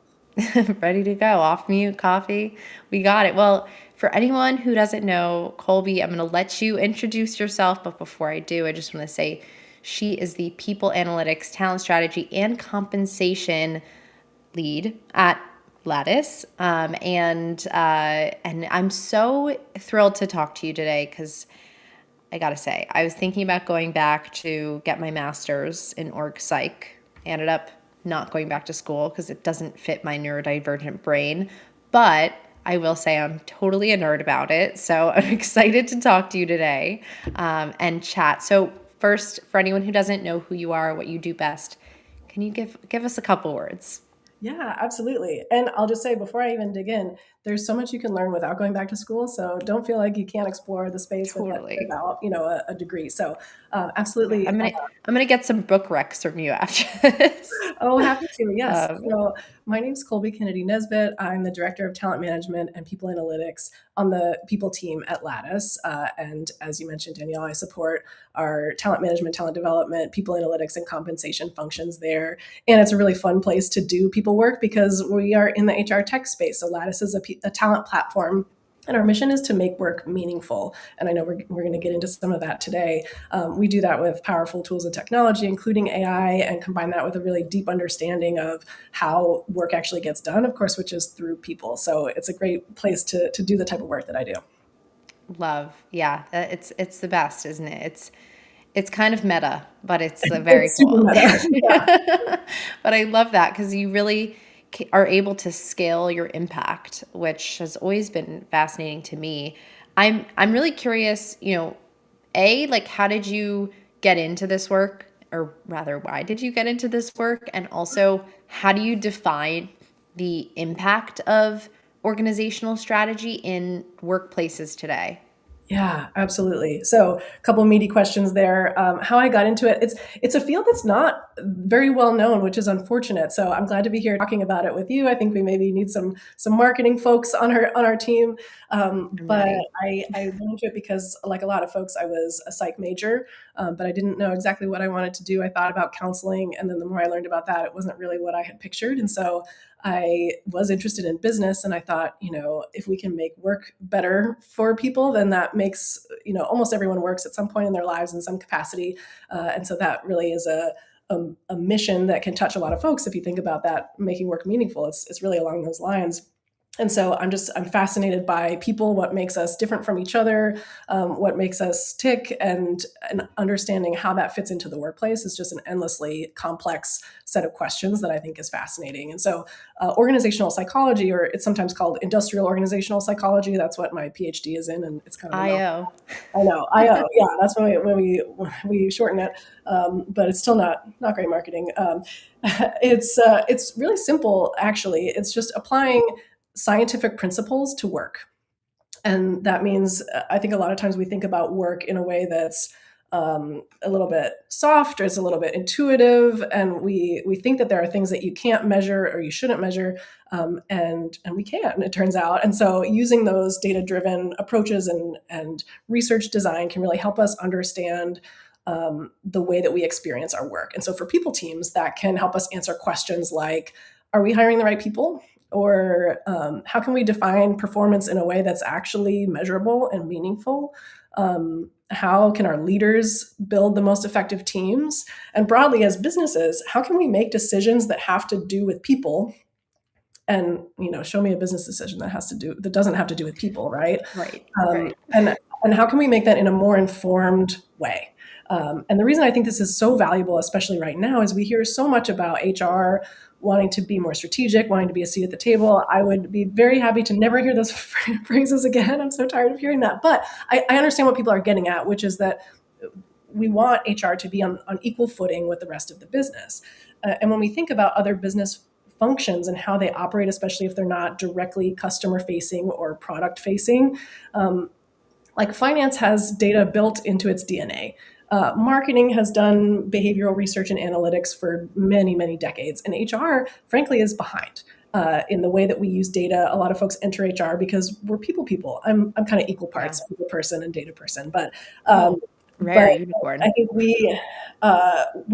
Ready to go. Off mute, coffee. We got it. Well, for anyone who doesn't know Colby, I'm going to let you introduce yourself. But before I do, I just want to say she is the People Analytics, Talent Strategy, and Compensation lead at Lattice. And I'm so thrilled to talk to you today because I got to say, I was thinking about going back to get my master's in org psych. I ended up not going back to school because it doesn't fit my neurodivergent brain. But I will say I'm totally a nerd about it. So I'm excited to talk to you today and chat. So first, for anyone who doesn't know who you are, what you do best, can you give us a couple words? Yeah, absolutely. And I'll just say before I even dig in, there's so much you can learn without going back to school. So don't feel like you can't explore the space Totally. without, a degree. So absolutely. I'm gonna get some book recs from you after this. Oh, happy to. Yes. So my name is Colby Kennedy Nesbitt. I'm the Director of Talent Management and People Analytics on the People team at Lattice. And as you mentioned, Danielle, I support our talent management, talent development, people analytics, and compensation functions there. And it's a really fun place to do people work because we are in the HR tech space. So Lattice is a talent platform. And our mission is to make work meaningful. And I know we're going to get into some of that today. We do that with powerful tools and technology, including AI, and combine that with a really deep understanding of how work actually gets done, of course, which is through people. So it's a great place to do the type of work that I do. Love. Yeah. It's the best, isn't it? It's kind of meta, but it's very cool. Yeah. But I love that because you really are able to scale your impact, which has always been fascinating to me. I'm really curious, like, how did you get into this work, or rather, why did you get into this work? And also, how do you define the impact of organizational strategy in workplaces today? Yeah, absolutely. So a couple meaty questions there. How I got into it, it's a field that's not very well known, which is unfortunate. So I'm glad to be here talking about it with you. I think we maybe need some marketing folks on our team. But I went into it because, like a lot of folks, I was a psych major, but I didn't know exactly what I wanted to do. I thought about counseling, and then the more I learned about that, it wasn't really what I had pictured. And so I was interested in business, and I thought, if we can make work better for people, then that makes, almost everyone works at some point in their lives in some capacity. And so that really is a mission that can touch a lot of folks. If you think about that, making work meaningful, it's really along those lines. And so I'm fascinated by people, what makes us different from each other, what makes us tick, and understanding how that fits into the workplace is just an endlessly complex set of questions that I think is fascinating. And so organizational psychology, or it's sometimes called industrial organizational psychology, that's what my PhD is in, and it's kind of IO. I know, IO, yeah, that's when we shorten it, but it's still not great marketing. It's really simple, actually. It's just applying scientific principles to work. And that means I think a lot of times we think about work in a way that's a little bit soft, or it's a little bit intuitive, and we think that there are things that you can't measure or you shouldn't measure, and we can, it turns out. And so using those data-driven approaches and research design can really help us understand the way that we experience our work. And so for people teams, that can help us answer questions like, are we hiring the right people? Or how can we define performance in a way that's actually measurable and meaningful? How can our leaders build the most effective teams? And broadly, as businesses, how can we make decisions that have to do with people? And show me a business decision that doesn't have to do with people, right? Right. And how can we make that in a more informed way? And the reason I think this is so valuable, especially right now, is we hear so much about HR wanting to be more strategic, wanting to be a seat at the table. I would be very happy to never hear those phrases again. I'm so tired of hearing that. But I understand what people are getting at, which is that we want HR to be on equal footing with the rest of the business. And when we think about other business functions and how they operate, especially if they're not directly customer facing or product facing, like finance has data built into its DNA. Marketing has done behavioral research and analytics for many, many decades. And HR, frankly, is behind in the way that we use data. A lot of folks enter HR because we're people. I'm kind of equal parts people person and data person. But rare unicorn. I think we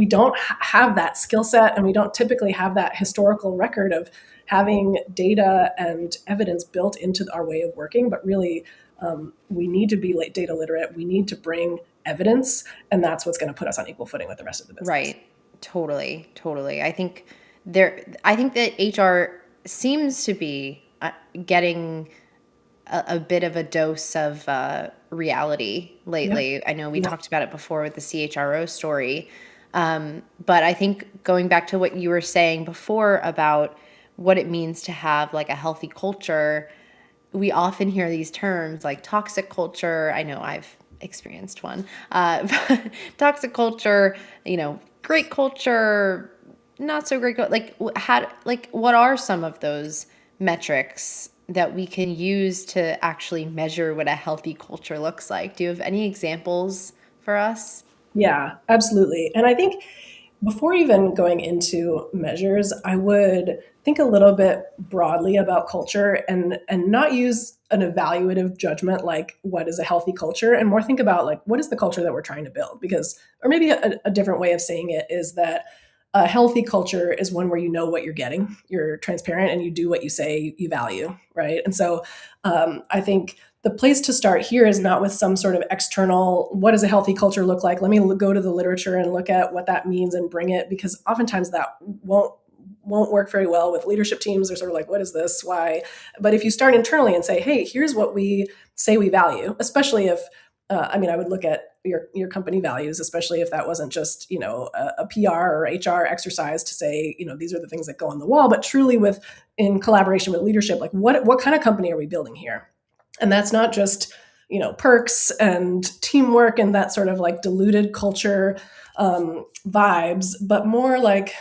don't have that skill set, and we don't typically have that historical record of having data and evidence built into our way of working. But really, we need to be data literate. We need to bring evidence, and that's what's going to put us on equal footing with the rest of the business. Right. Totally. I think that HR seems to be getting a bit of a dose of reality lately. Yeah. I know we talked about it before with the CHRO story. But I think going back to what you were saying before about what it means to have like a healthy culture, we often hear these terms like toxic culture. I know I've experienced one. Toxic culture, great culture, not so great. What are some of those metrics that we can use to actually measure what a healthy culture looks like? Do you have any examples for us? Yeah, absolutely. And I think before even going into measures, I would think a little bit broadly about culture and not use an evaluative judgment like what is a healthy culture, and more think about like what is the culture that we're trying to build. Or maybe a different way of saying it is that a healthy culture is one where you know what you're getting, you're transparent, and you do what you say you value, right? And so I think the place to start here is not with some sort of external, what does a healthy culture look like? Let me go to the literature and look at what that means and bring it, because oftentimes that won't work very well with leadership teams. They're sort of like, what is this? Why? But if you start internally and say, hey, here's what we say we value, especially if, I would look at your company values, especially if that wasn't just, a PR or HR exercise to say, these are the things that go on the wall, but truly in collaboration with leadership, like what kind of company are we building here? And that's not just, perks and teamwork and that sort of like diluted culture vibes, but more like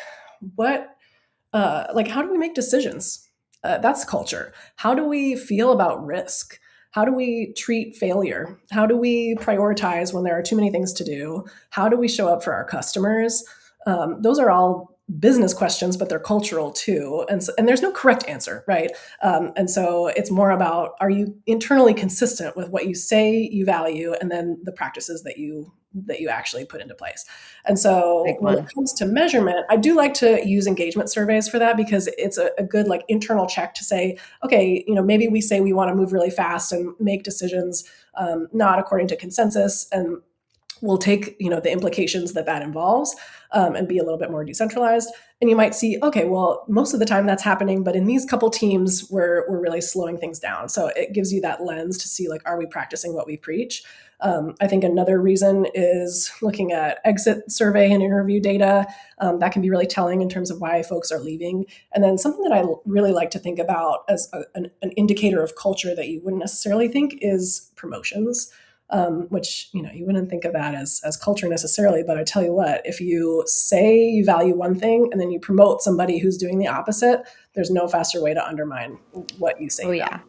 how do we make decisions? That's culture. How do we feel about risk? How do we treat failure? How do we prioritize when there are too many things to do? How do we show up for our customers? Those are all business questions, but they're cultural too. And there's no correct answer, right? And so it's more about, are you internally consistent with what you say you value and then the practices that you actually put into place? And so when it comes to measurement, I do like to use engagement surveys for that, because it's a good like internal check to say, okay, maybe we say we want to move really fast and make decisions not according to consensus, and will take, the implications that involves, and be a little bit more decentralized. And you might see, okay, well, most of the time that's happening, but in these couple teams, we're really slowing things down. So it gives you that lens to see, like, are we practicing what we preach? I think another reason is looking at exit survey and interview data. That can be really telling in terms of why folks are leaving. And then something that I really like to think about as an indicator of culture that you wouldn't necessarily think is promotions. Which, you wouldn't think of that as culture necessarily, but I tell you what, if you say you value one thing and then you promote somebody who's doing the opposite, there's no faster way to undermine what you say. Oh, yeah.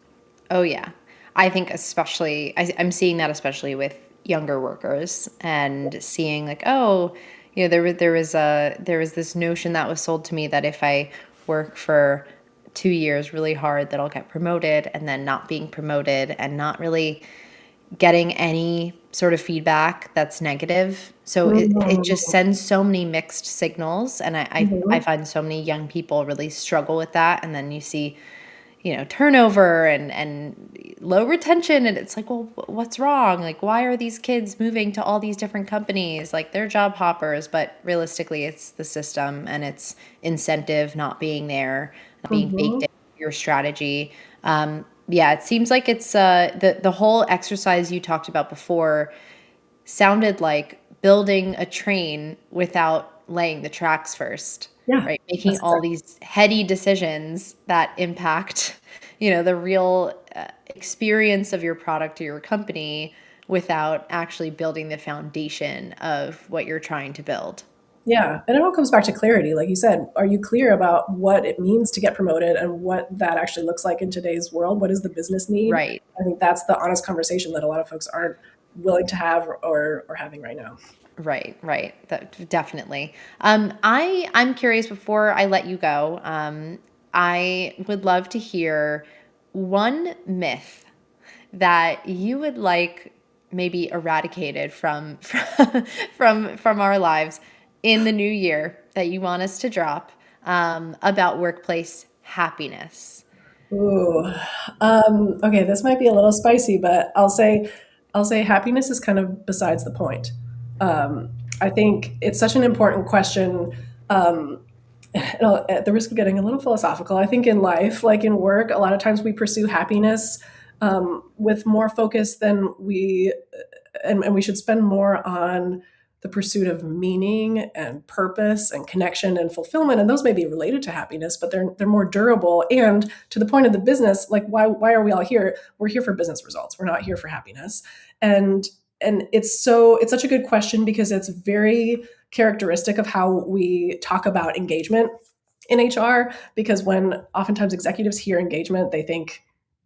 Oh, yeah. I think especially, I'm seeing that especially with younger workers, and seeing like, oh, there was this notion that was sold to me that if I work for 2 years really hard, that I'll get promoted, and then not being promoted and not really getting any sort of feedback that's negative. So it just sends so many mixed signals. And I find so many young people really struggle with that. And then you see, turnover and low retention. And it's like, well, what's wrong? Like, why are these kids moving to all these different companies? Like, they're job hoppers, but realistically it's the system and it's incentive not being there, not being baked into your strategy. Yeah, it seems like it's the whole exercise you talked about before sounded like building a train without laying the tracks first. Yeah, right? Making all these heady decisions that impact, the real experience of your product or your company without actually building the foundation of what you're trying to build. Yeah. And it all comes back to clarity. Like you said, are you clear about what it means to get promoted and what that actually looks like in today's world? What is the business need? Right. I think that's the honest conversation that a lot of folks aren't willing to have or having right now. Right. Definitely. I'm curious, before I let you go, I would love to hear one myth that you would like maybe eradicated from our lives in the new year, that you want us to drop, about workplace happiness. Ooh. Okay, this might be a little spicy, but I'll say happiness is kind of besides the point. I think it's such an important question. At the risk of getting a little philosophical, I think in life, like in work, a lot of times we pursue happiness with more focus than and we should spend more on the pursuit of meaning and purpose and connection and fulfillment. And those may be related to happiness, but they're more durable. And to the point of the business, like why are we all here? We're here for business results. We're not here for happiness. And it's such a good question, because it's very characteristic of how we talk about engagement in HR, because when oftentimes executives hear engagement, they think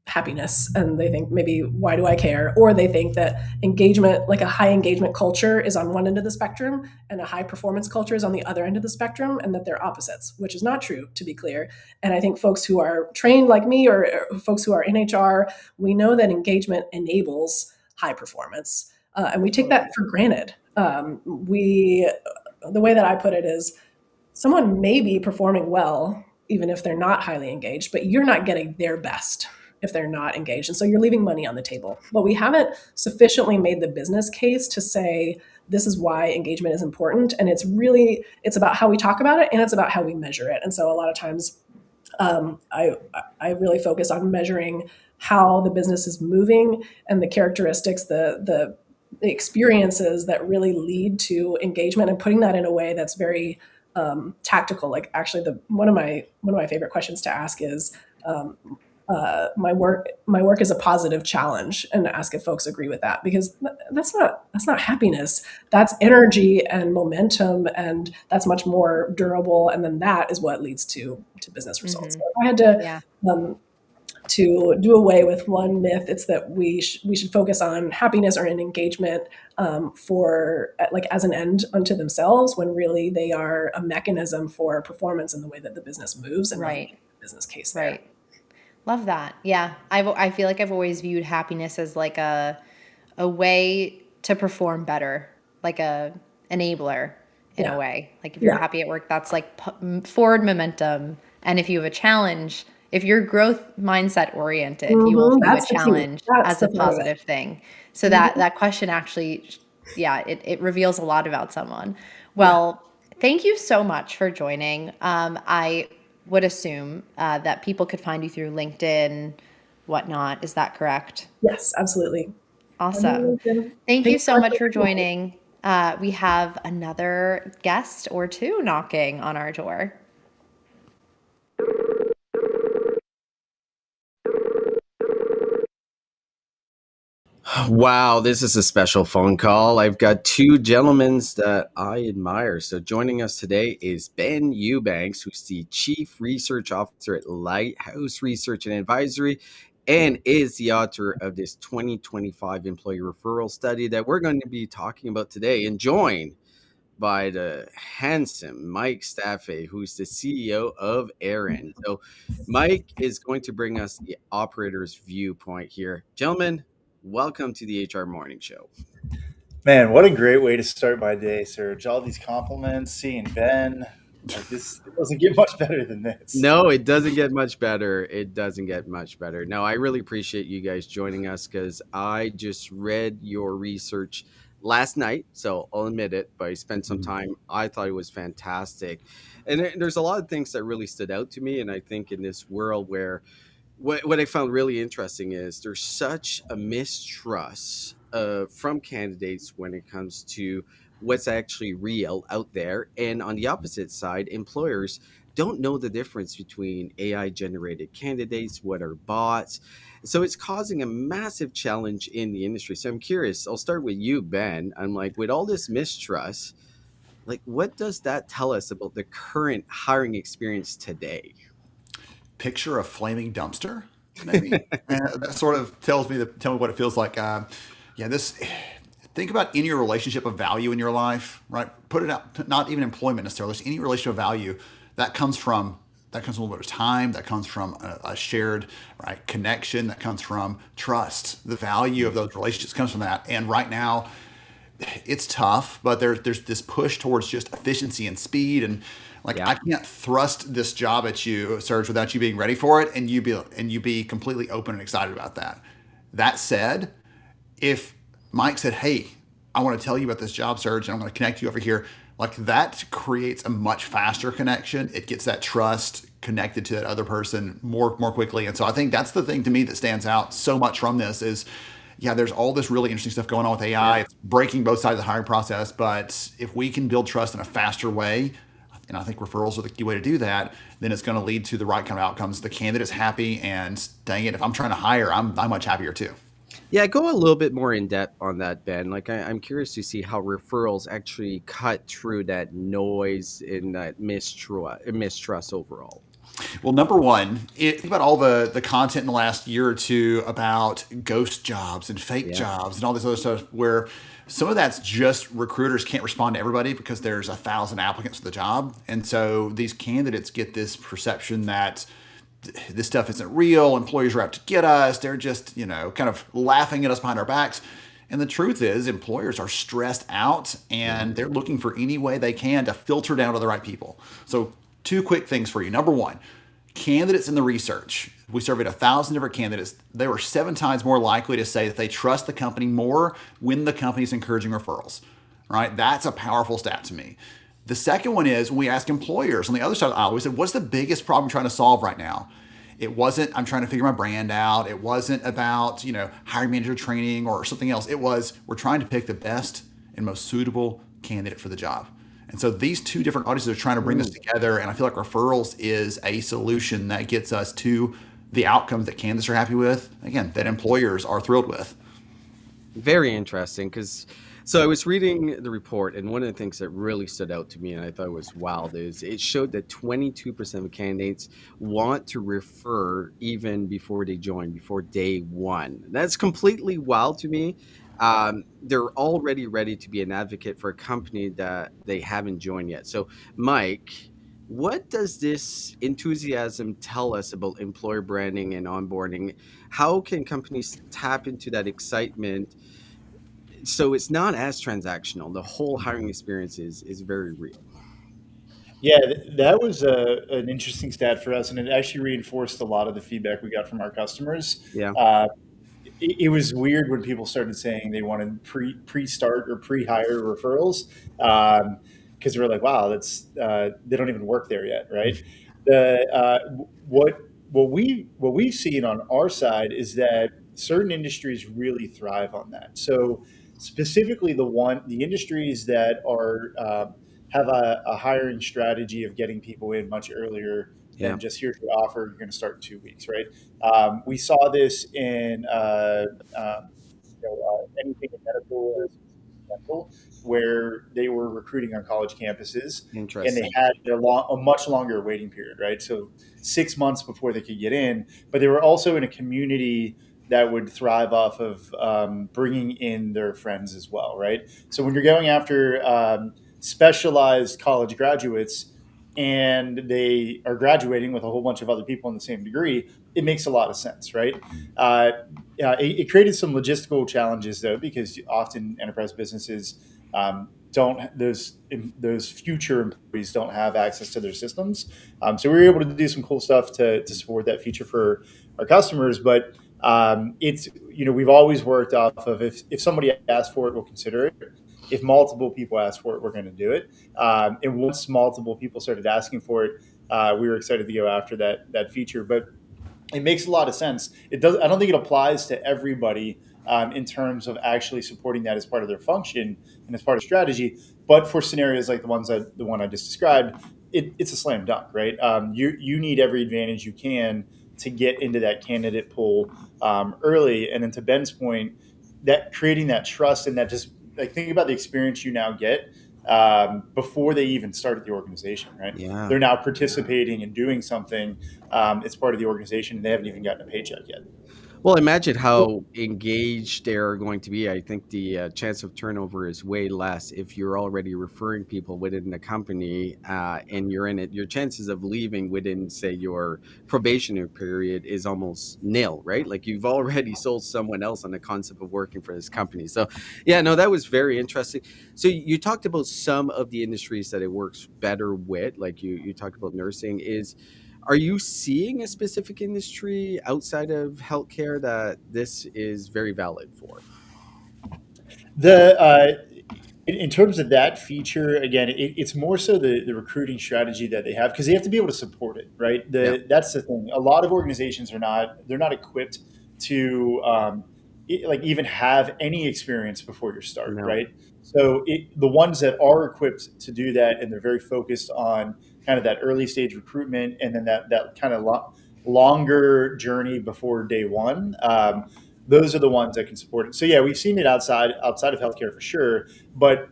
happiness, and they think, maybe, why do I care? Or they think that engagement, like a high engagement culture, is on one end of the spectrum and a high performance culture is on the other end of the spectrum, and that they're opposites, which is not true, to be clear. And I think folks who are trained like me, or folks who are in HR, we know that engagement enables high performance. And we take that for granted. The way that I put it is, someone may be performing well, even if they're not highly engaged, but you're not getting their best if they're not engaged. And so you're leaving money on the table. But we haven't sufficiently made the business case to say, this is why engagement is important. And it's about how we talk about it, and it's about how we measure it. And so a lot of times I really focus on measuring how the business is moving, and the characteristics, the experiences that really lead to engagement, and putting that in a way that's very tactical. Like, actually, one of my favorite questions to ask is, my work is a positive challenge, and ask if folks agree with that, because that's not happiness. That's energy and momentum, and that's much more durable. And then that is what leads to business results. So if I had to do away with one myth, it's that we should focus on happiness or an engagement for, like, as an end unto themselves, when really they are a mechanism for performance in the way that the business moves, and Right. the business case there. Right. Love that. Yeah. I feel like I've always viewed happiness as like a way to perform better, like a enabler in a way. Like, if you're happy at work, that's like forward momentum. And if you have a challenge, if you're growth mindset oriented, you will view a challenge as a positive thing. So that question actually yeah, it reveals a lot about someone. Well, thank you so much for joining. I would assume that people could find you through LinkedIn, whatnot. Is that correct? Yes, absolutely. Awesome. Thank you Thanks so so much much for for having me. joining. We have another guest or two knocking on our door. Wow, this is a special phone call. I've got two gentlemen that I admire. So joining us today is Ben Eubanks, who's the Chief Research Officer at Lighthouse Research and Advisory, and is the author of this 2025 employee referral study that we're going to be talking about today, and joined by the handsome Mike Staffey, who's the CEO of Aaron. So Mike is going to bring us the operator's viewpoint here. Gentlemen, welcome to the HR Morning Show. Man, what a great way to start my day, Serge. All these compliments, seeing Ben. Like this, it doesn't get much better than this. No, it doesn't get much better. It doesn't get much better. No, I really appreciate you guys joining us because I just read your research last night. So I'll admit it, but I spent some time. I thought it was fantastic. And there's a lot of things that really stood out to me. And I think in this world where what I found really interesting is there's such a mistrust from candidates when it comes to what's actually real out there. And on the opposite side, employers don't know the difference between AI generated candidates, what are bots. So it's causing a massive challenge in the industry. So I'm curious, I'll start with you, Ben. I'm like, with all this mistrust, like, what does that tell us about the current hiring experience today? Picture a flaming dumpster, maybe. And that sort of tell me what it feels like. Yeah, this. Think about any relationship of value in your life, right? Put it out, not even employment necessarily. Just any relationship of value that comes from a little bit of time. That comes from a shared right connection. That comes from trust. The value of those relationships comes from that. And right now, it's tough, but there's this push towards just efficiency and speed and like Yeah. I can't thrust this job at you, Serge, without you being ready for it and you be completely open and excited about that. That said, if Mike said, "Hey, I want to tell you about this job, Serge, and I'm going to connect you over here," like that creates a much faster connection. It gets that trust connected to that other person more quickly. And so I think that's the thing to me that stands out so much from this is yeah, there's all this really interesting stuff going on with AI. Yeah. It's breaking both sides of the hiring process, but if we can build trust in a faster way, and I think referrals are the key way to do that, then it's going to lead to the right kind of outcomes. The candidate's happy, and dang it, if I'm trying to hire, I'm much happier too. Yeah, go a little bit more in depth on that, Ben. Like, I'm curious to see how referrals actually cut through that noise and that mistrust overall. Well, number one, think about all the content in the last year or two about ghost jobs and fake Yeah. jobs and all this other stuff where some of that's just recruiters can't respond to everybody because there's 1,000 applicants for the job. And so these candidates get this perception that this stuff isn't real. Employers are out to get us. They're just, kind of laughing at us behind our backs. And the truth is, employers are stressed out and they're looking for any way they can to filter down to the right people. So, two quick things for you. Number one, candidates in the research. We surveyed 1,000 different candidates. They were 7 times more likely to say that they trust the company more when the company's encouraging referrals. Right? That's a powerful stat to me. The second one is when we ask employers on the other side of the aisle, we said, what's the biggest problem I'm trying to solve right now? It wasn't, I'm trying to figure my brand out. It wasn't about, hiring manager training or something else. It was, we're trying to pick the best and most suitable candidate for the job. And so these two different audiences are trying to bring this together. And I feel like referrals is a solution that gets us to the outcomes that candidates are happy with. Again, that employers are thrilled with. Very interesting because so I was reading the report, and one of the things that really stood out to me and I thought was wild is it showed that 22% of candidates want to refer even before they join, before day one. That's completely wild to me. They're already ready to be an advocate for a company that they haven't joined yet. So, Mike, what does this enthusiasm tell us about employer branding and onboarding? How can companies tap into that excitement so it's not as transactional? The whole hiring experience is very real. Yeah, that was an interesting stat for us, and it actually reinforced a lot of the feedback we got from our customers. Yeah. Uh, it was weird when people started saying they wanted pre-start or pre-hire referrals, because we're like, wow, that's they don't even work there yet, right? The what we've seen on our side is that certain industries really thrive on that. So specifically, the industries that are have a hiring strategy of getting people in much earlier Yeah. than just here's your offer, you're going to start in 2 weeks, right? We saw this in anything in medical or dental, where they were recruiting on college campuses, and they Interesting. had a much longer waiting period, right? So 6 months before they could get in, but they were also in a community that would thrive off of bringing in their friends as well, right? So when you're going after specialized college graduates and they are graduating with a whole bunch of other people in the same degree, it makes a lot of sense, right? It created some logistical challenges though, because often enterprise businesses don't those future employees don't have access to their systems. So we were able to do some cool stuff to support that feature for our customers. But it's we've always worked off of if somebody asks for it, we'll consider it. If multiple people ask for it, we're going to do it. And once multiple people started asking for it, we were excited to go after that feature. But it makes a lot of sense. It does. I don't think it applies to everybody in terms of actually supporting that as part of their function and as part of strategy. But for scenarios like the one I just described, it's a slam dunk, right? You need every advantage you can to get into that candidate pool early, and then to Ben's point, that creating that trust and that just like think about the experience you now get before they even started the organization, right? Yeah. They're now participating and doing something as part of the organization, and they haven't even gotten a paycheck yet. Well, imagine how engaged they're going to be. I think the chance of turnover is way less if you're already referring people within the company and you're in it. Your chances of leaving within, say, your probationary period is almost nil, right? Like you've already sold someone else on the concept of working for this company. So, yeah, no, that was very interesting. So you talked about some of the industries that it works better with, like you talked about nursing. Are you seeing a specific industry outside of healthcare that this is very valid for? The in terms of that feature, again, it's more so the recruiting strategy that they have because they have to be able to support it, right? Yeah. That's the thing. A lot of organizations they're not equipped to like even have any experience before your start, No. right? So the ones that are equipped to do that and they're very focused on kind of that early stage recruitment and then that kind of longer journey before day one. Those are the ones that can support it. So yeah, we've seen it outside of healthcare for sure, but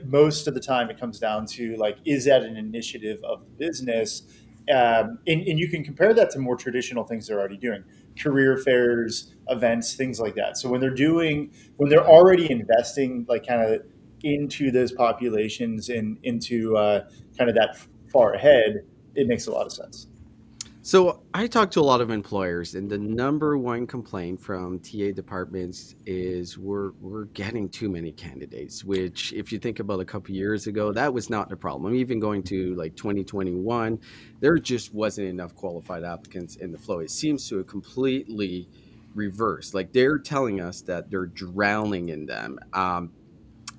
most of the time it comes down to like, is that an initiative of the business? And you can compare that to more traditional things they're already doing, career fairs, events, things like that. So when they're already investing like kind of into those populations and into kind of that far ahead, it makes a lot of sense. So I talk to a lot of employers, and the number one complaint from TA departments is we're getting too many candidates. Which, if you think about a couple years ago, that was not the problem. Even going to like 2021, there just wasn't enough qualified applicants in the flow. It seems to have completely reversed. Like they're telling us that they're drowning in them.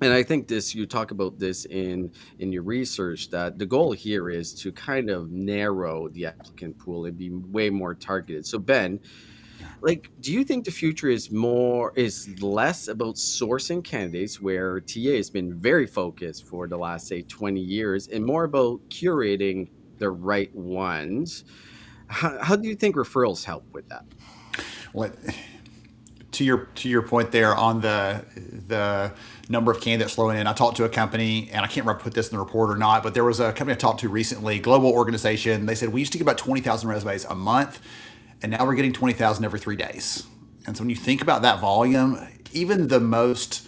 And I think you talk about this in your research, that the goal here is to kind of narrow the applicant pool and be way more targeted. So Ben, like, do you think the future is less about sourcing candidates, where TA has been very focused for the last, say, 20 years, and more about curating the right ones? How do you think referrals help with that? Well, to your point there on the number of candidates flowing in, I talked to a company, and I can't remember if I put this in the report or not, but there was a company I talked to recently, global organization. They said we used to get about 20,000 resumes a month, and now we're getting 20,000 every 3 days. And so when you think about that volume, even the most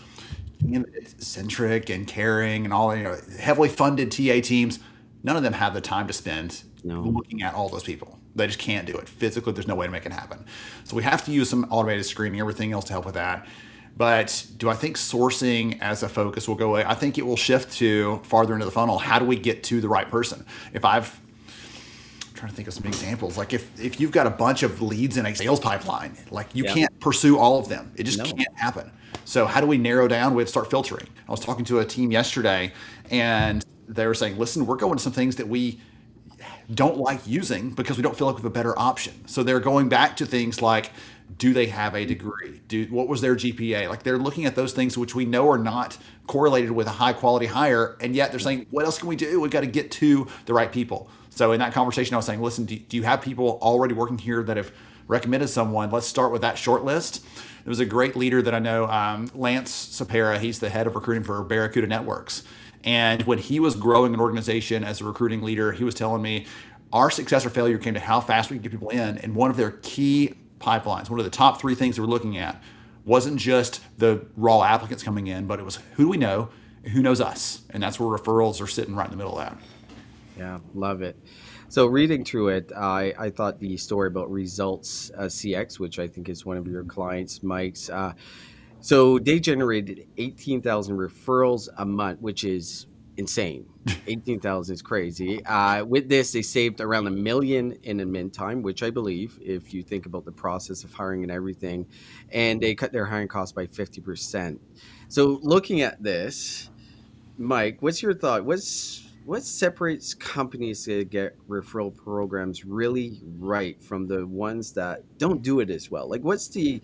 centric and caring and all, heavily funded TA teams, none of them have the time to spend looking at all those people. They just can't do it. Physically, there's no way to make it happen. So we have to use some automated screening, everything else to help with that. But do I think sourcing as a focus will go away? I think it will shift to farther into the funnel. How do we get to the right person? If I'm trying to think of some examples. Like if you've got a bunch of leads in a sales pipeline, like you Yeah. can't pursue all of them. It just No. can't happen. So how do we narrow down? We have to start filtering. I was talking to a team yesterday and they were saying, listen, we're going to some things that we don't like using because we don't feel like we have a better option. So they're going back to things like, do they have a degree? What was their GPA? Like they're looking at those things which we know are not correlated with a high quality hire. And yet they're saying, what else can we do? We've got to get to the right people. So in that conversation, I was saying, listen, do you have people already working here that have recommended someone? Let's start with that short list. There was a great leader that I know, Lance Sapera. He's the head of recruiting for Barracuda Networks. And when he was growing an organization as a recruiting leader, he was telling me our success or failure came to how fast we can get people in. And one of their key pipelines, one of the top 3 things they were looking at wasn't just the raw applicants coming in, but it was who do we know, who knows us. And that's where referrals are sitting right in the middle of that. Yeah, love it. So reading through it, I thought the story about Results CX, which I think is one of your clients, Mike's, so they generated 18,000 referrals a month, which is insane. 18,000 is crazy. With this, they saved around $1 million in admin time, which I believe, if you think about the process of hiring and everything, and they cut their hiring costs by 50%. So looking at this, Mike, what's your thought? What separates companies that get referral programs really right from the ones that don't do it as well? Like, what's the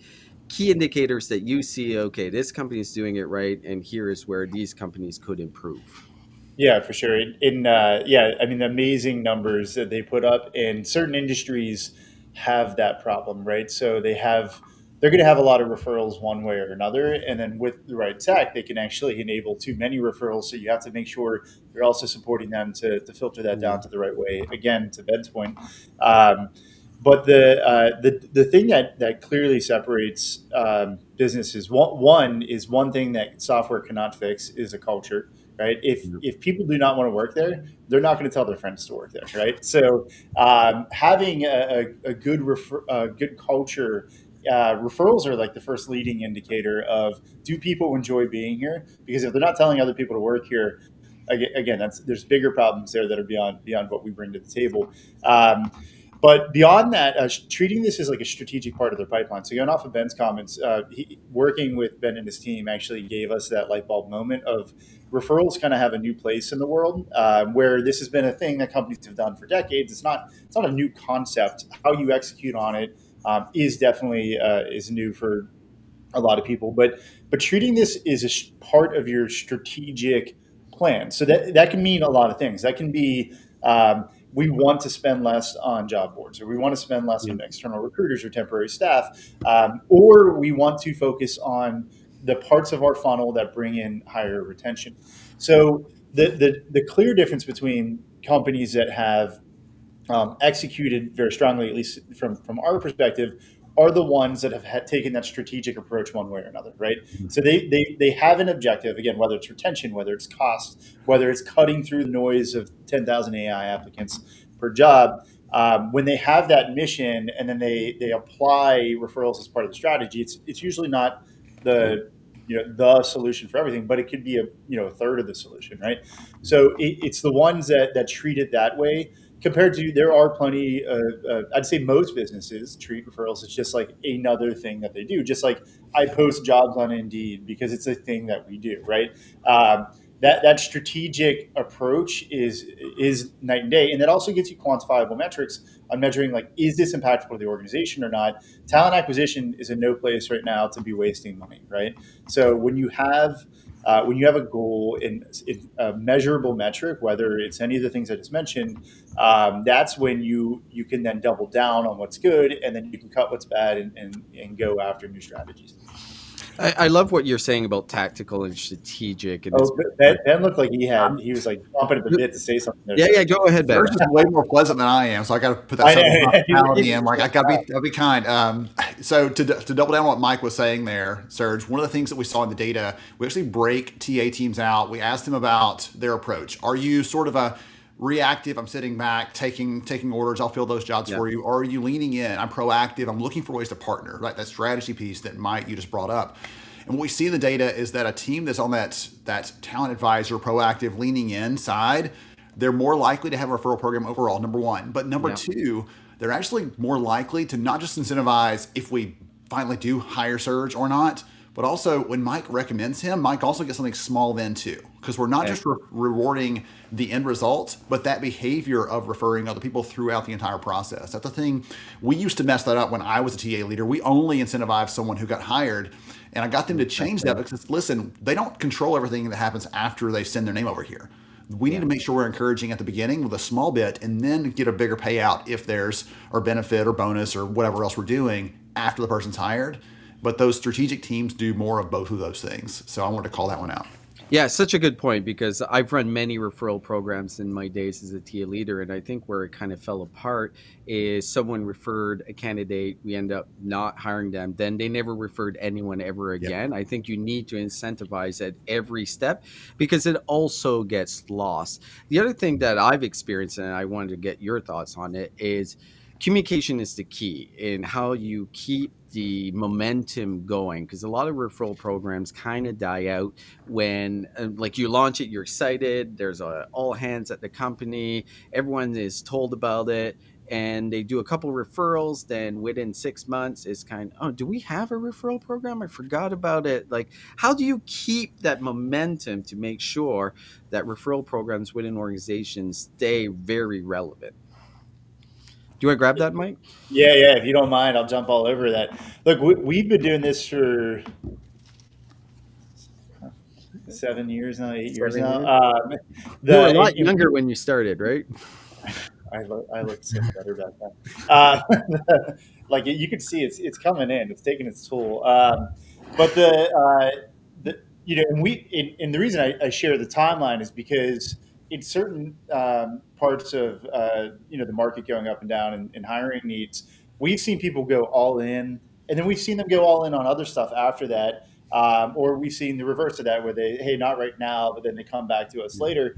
key indicators that you see? Okay, this company is doing it right, and here is where these companies could improve. Yeah, for sure. I mean, the amazing numbers that they put up in certain industries have that problem, right? So they're going to have a lot of referrals one way or another. And then with the right tech, they can actually enable too many referrals. So you have to make sure you're also supporting them to filter that down to the right way. Again, to Ben's point. But the thing that clearly separates businesses, one thing that software cannot fix is a culture, right? If people do not want to work there, they're not going to tell their friends to work there, right? So having a good good culture. Referrals are like the first leading indicator of, do people enjoy being here? Because if they're not telling other people to work here, again, there's bigger problems there that are beyond what we bring to the table. But beyond that, treating this as like a strategic part of their pipeline. So going off of Ben's comments, working with Ben and his team actually gave us that light bulb moment of referrals kind of have a new place in the world, where this has been a thing that companies have done for decades. It's not a new concept. How you execute on it is definitely is new for a lot of people. But treating this as a part of your strategic plan. So that can mean a lot of things. That can be we want to spend less on job boards, or we want to spend less on external recruiters or temporary staff, or we want to focus on the parts of our funnel that bring in higher retention. So the clear difference between companies that have executed very strongly, at least from our perspective, are the ones that have taken that strategic approach one way or another, right? So they have an objective, again, whether it's retention, whether it's cost, whether it's cutting through the noise of 10,000 AI applicants per job. When they have that mission and then they apply referrals as part of the strategy, it's usually not the solution for everything, but it could be a third of the solution, right? So it's the ones that treat it that way. Compared to, there are plenty I'd say most businesses treat referrals as just like another thing that they do. Just like I post jobs on Indeed because it's a thing that we do, right? That strategic approach is night and day. And that also gets you quantifiable metrics on measuring, like, is this impactful to the organization or not? Talent acquisition is in no place right now to be wasting money, right? So when you have a goal in a measurable metric, whether it's any of the things I just mentioned, that's when you can then double down on what's good, and then you can cut what's bad and go after new strategies. I love what you're saying about tactical and strategic. And Ben looked like he was like chomping at the bit to say something there. Yeah, go ahead, Ben. Serge is way more pleasant than I am, so I got to put that hospitality in. Like, I got to be kind. So to double down on what Mike was saying there, Serge, one of the things that we saw in the data, we actually break TA teams out. We asked them about their approach. Are you sort of a reactive, I'm sitting back, taking orders, I'll fill those jobs for you? Or are you leaning in, I'm proactive, I'm looking for ways to partner, right? That strategy piece that Mike, you just brought up. And what we see in the data is that a team that's on that talent advisor, proactive, leaning in side, they're more likely to have a referral program overall, number one. But number Yeah. two, they're actually more likely to not just incentivize if we finally do hire Serge or not, but also when Mike recommends him, Mike also gets something small then too. Because we're not just rewarding the end result, but that behavior of referring other people throughout the entire process. That's the thing. We used to mess that up when I was a TA leader. We only incentivized someone who got hired. And I got them to change that because, listen, they don't control everything that happens after they send their name over here. We need to make sure we're encouraging at the beginning with a small bit and then get a bigger payout if there's or benefit or bonus or whatever else we're doing after the person's hired. But those strategic teams do more of both of those things. So I wanted to call that one out. Yeah, such a good point, because I've run many referral programs in my days as a TA leader, and I think where it kind of fell apart is someone referred a candidate, we end up not hiring them, then they never referred anyone ever again. I think you need to incentivize at every step because it also gets lost. The other thing that I've experienced, and I wanted to get your thoughts on it, is communication is the key in how you keep the momentum going, because a lot of referral programs kind of die out when like you launch it, you're excited, there's all hands at the company, everyone is told about it, and they do a couple referrals, then within 6 months it's kind of, oh, do we have a referral program? I forgot about it. Like, how do you keep that momentum to make sure that referral programs within organizations stay very relevant? Do you want to grab that, Mike? Yeah. If you don't mind, I'll jump all over that. Look, we've been doing this for 7 years now, 8 years now. You were a lot younger when you started, right? I looked so much better back then. Like you could see, it's coming in. It's taking its toll. But and the reason I share the timeline is because in certain parts of the market going up and down and hiring needs, we've seen people go all in, and then we've seen them go all in on other stuff after that. Or we've seen the reverse of that, where hey, not right now, but then they come back to us later.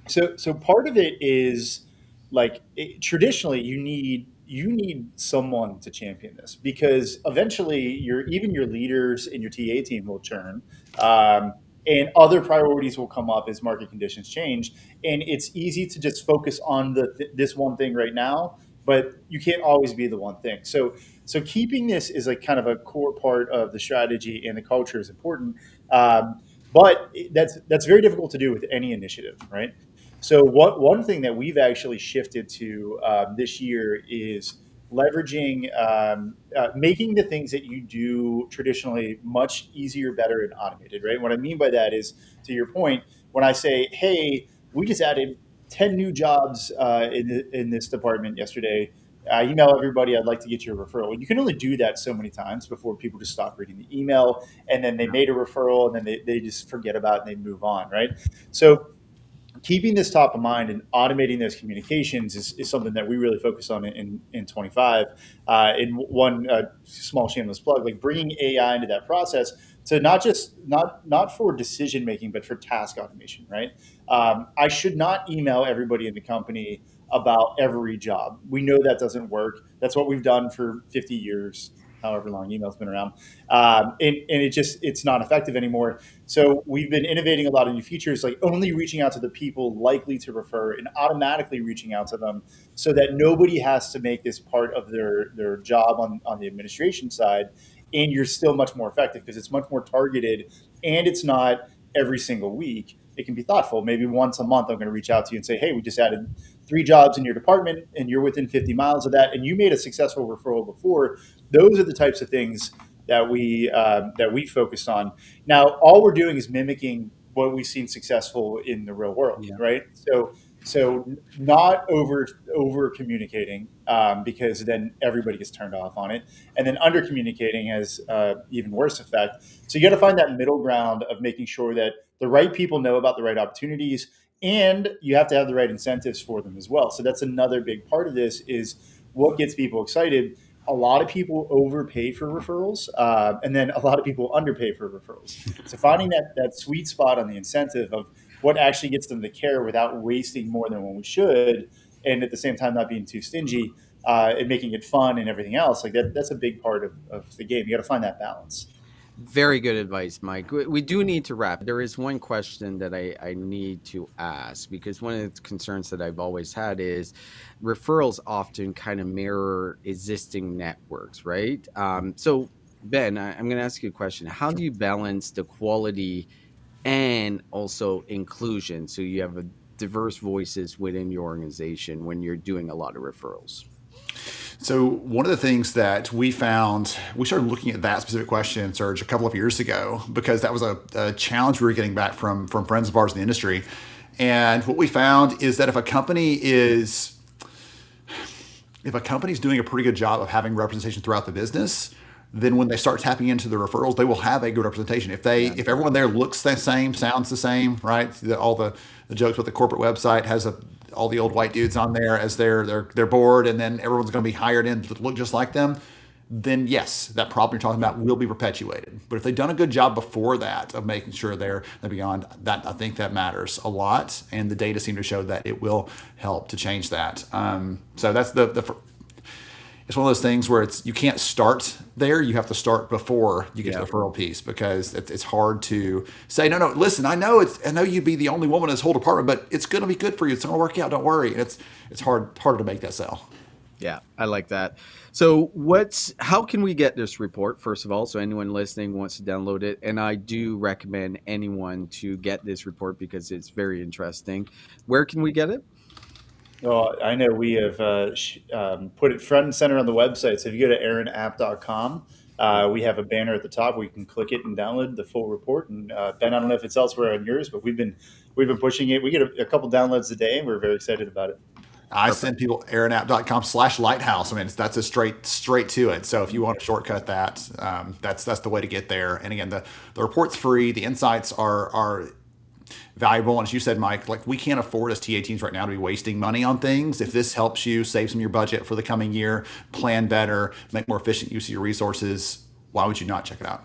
So part of it is like traditionally you need someone to champion this, because eventually your leaders and your TA team will churn, and other priorities will come up as market conditions change, and it's easy to just focus on this one thing right now, but you can't always be the one thing. So keeping this is like kind of a core part of the strategy, and the culture is important. But that's very difficult to do with any initiative, right? So one thing that we've actually shifted to this year is leveraging, making the things that you do traditionally much easier, better, and automated, right? What I mean by that is, to your point, when I say, hey, we just added 10 new jobs in this department yesterday, email everybody, I'd like to get you a referral. You can only do that so many times before people just stop reading the email, and then they made a referral, and then they just forget about it and they move on, right? So keeping this top of mind and automating those communications is something that we really focus on in 25. In one small shameless plug, like bringing AI into that process to not for decision making, but for task automation, right? I should not email everybody in the company about every job. We know that doesn't work. That's what we've done for 50 years, however long email's been around. And it's not effective anymore. So we've been innovating a lot of new features, like only reaching out to the people likely to refer and automatically reaching out to them, so that nobody has to make this part of their job on the administration side. And you're still much more effective because it's much more targeted, and it's not every single week. It can be thoughtful. Maybe once a month, I'm going to reach out to you and say, hey, we just added 3 jobs in your department and you're within 50 miles of that, and you made a successful referral before. Those are the types of things that we focused on. Now, all we're doing is mimicking what we've seen successful in the real world, right? So not over communicating, because then everybody gets turned off on it, and then under communicating has even worse effect. So you got to find that middle ground of making sure that the right people know about the right opportunities, and you have to have the right incentives for them as well. So that's another big part of this, is what gets people excited. A lot of people overpay for referrals, and then a lot of people underpay for referrals. So finding that sweet spot on the incentive of what actually gets them to care without wasting more than what we should, and at the same time not being too stingy, and making it fun and everything else, like that's a big part of the game. You got to find that balance. Very good advice, Mike. We do need to wrap. There is one question that I need to ask, because one of the concerns that I've always had is referrals often kind of mirror existing networks, right? So, Ben, I'm going to ask you a question. How do you balance the quality and also inclusion so you have a diverse voices within your organization when you're doing a lot of referrals? So one of the things that we found, we started looking at that specific question, Serge, a couple of years ago, because that was a challenge we were getting back from friends of ours in the industry. And what we found is that if a company's doing a pretty good job of having representation throughout the business, then when they start tapping into the referrals, they will have a good representation. If everyone there looks the same, sounds the same, right? All the jokes with the corporate website has all the old white dudes on there as their board, and then everyone's going to be hired in to look just like them. Then yes, that problem you're talking about will be perpetuated. But if they've done a good job before that of making sure they're beyond that, I think that matters a lot, and the data seem to show that it will help to change that. So that's it's one of those things where you can't start there. You have to start before you get to the referral piece, because it's hard to say, no, listen, I know you'd be the only woman in this whole department, but it's going to be good for you. It's going to work out. Don't worry. And it's harder to make that sell. Yeah, I like that. So how can we get this report, first of all, so anyone listening wants to download it? And I do recommend anyone to get this report because it's very interesting. Where can we get it? Well, I know we have put it front and center on the website. So if you go to aaronapp.com, we have a banner at the top where you can click it and download the full report. And Ben, I don't know if it's elsewhere on yours, but we've been pushing it. We get a couple downloads a day, and we're very excited about it. I send people aaronapp.com/lighthouse. I mean, that's a straight to it. So if you want to shortcut that, that's the way to get there. And again, the report's free. The insights are valuable. And as you said, Mike, like, we can't afford as TA teams right now to be wasting money on things. If this helps you save some of your budget for the coming year, plan better, make more efficient use of your resources, why would you not check it out?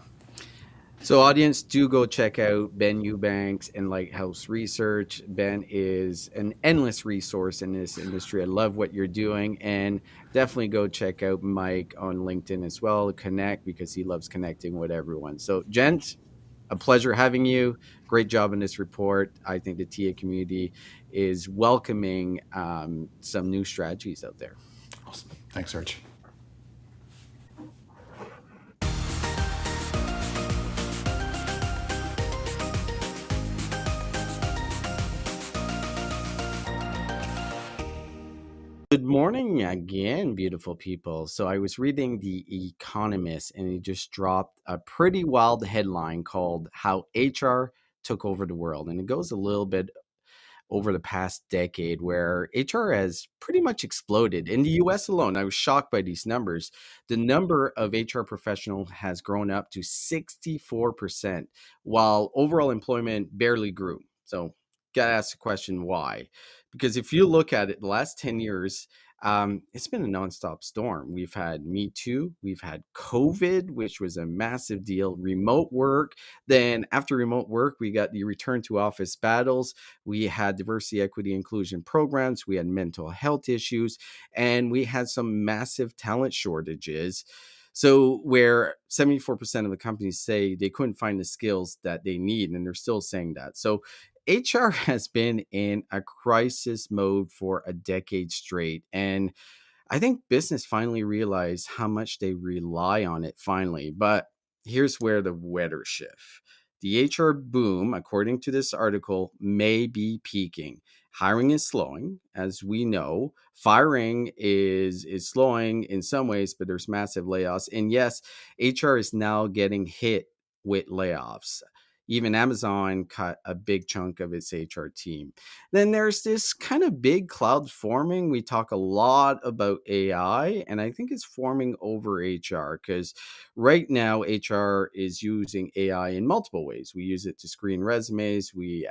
So audience, do go check out Ben Eubanks and Lighthouse Research. Ben is an endless resource in this industry. I love what you're doing, and definitely go check out Mike on LinkedIn as well, connect, because he loves connecting with everyone. So gents, a pleasure having you. Great job in this report. I think the TA community is welcoming some new strategies out there. Awesome. Thanks, Serge. Good morning again, beautiful people. So I was reading The Economist, and it just dropped a pretty wild headline called How HR Took Over the World. And it goes a little bit over the past decade, where HR has pretty much exploded. In the US alone, I was shocked by these numbers. The number of HR professionals has grown up to 64%, while overall employment barely grew. So, gotta ask the question, why? Because if you look at it, the last 10 years, it's been a nonstop storm. We've had Me Too, we've had COVID, which was a massive deal, remote work. Then after remote work, we got the return to office battles. We had diversity, equity, inclusion programs. We had mental health issues, and we had some massive talent shortages. So where 74% of the companies say they couldn't find the skills that they need, and they're still saying that. So HR has been in a crisis mode for a decade straight. And I think business finally realized how much they rely on it finally. But here's where the weather shift. The HR boom, according to this article, may be peaking. Hiring is slowing, as we know. Firing is slowing in some ways, but there's massive layoffs. And yes, HR is now getting hit with layoffs. Even Amazon cut a big chunk of its HR team. Then there's this kind of big cloud forming. We talk a lot about AI, and I think it's forming over HR, because right now HR is using AI in multiple ways. We use it to screen resumes. We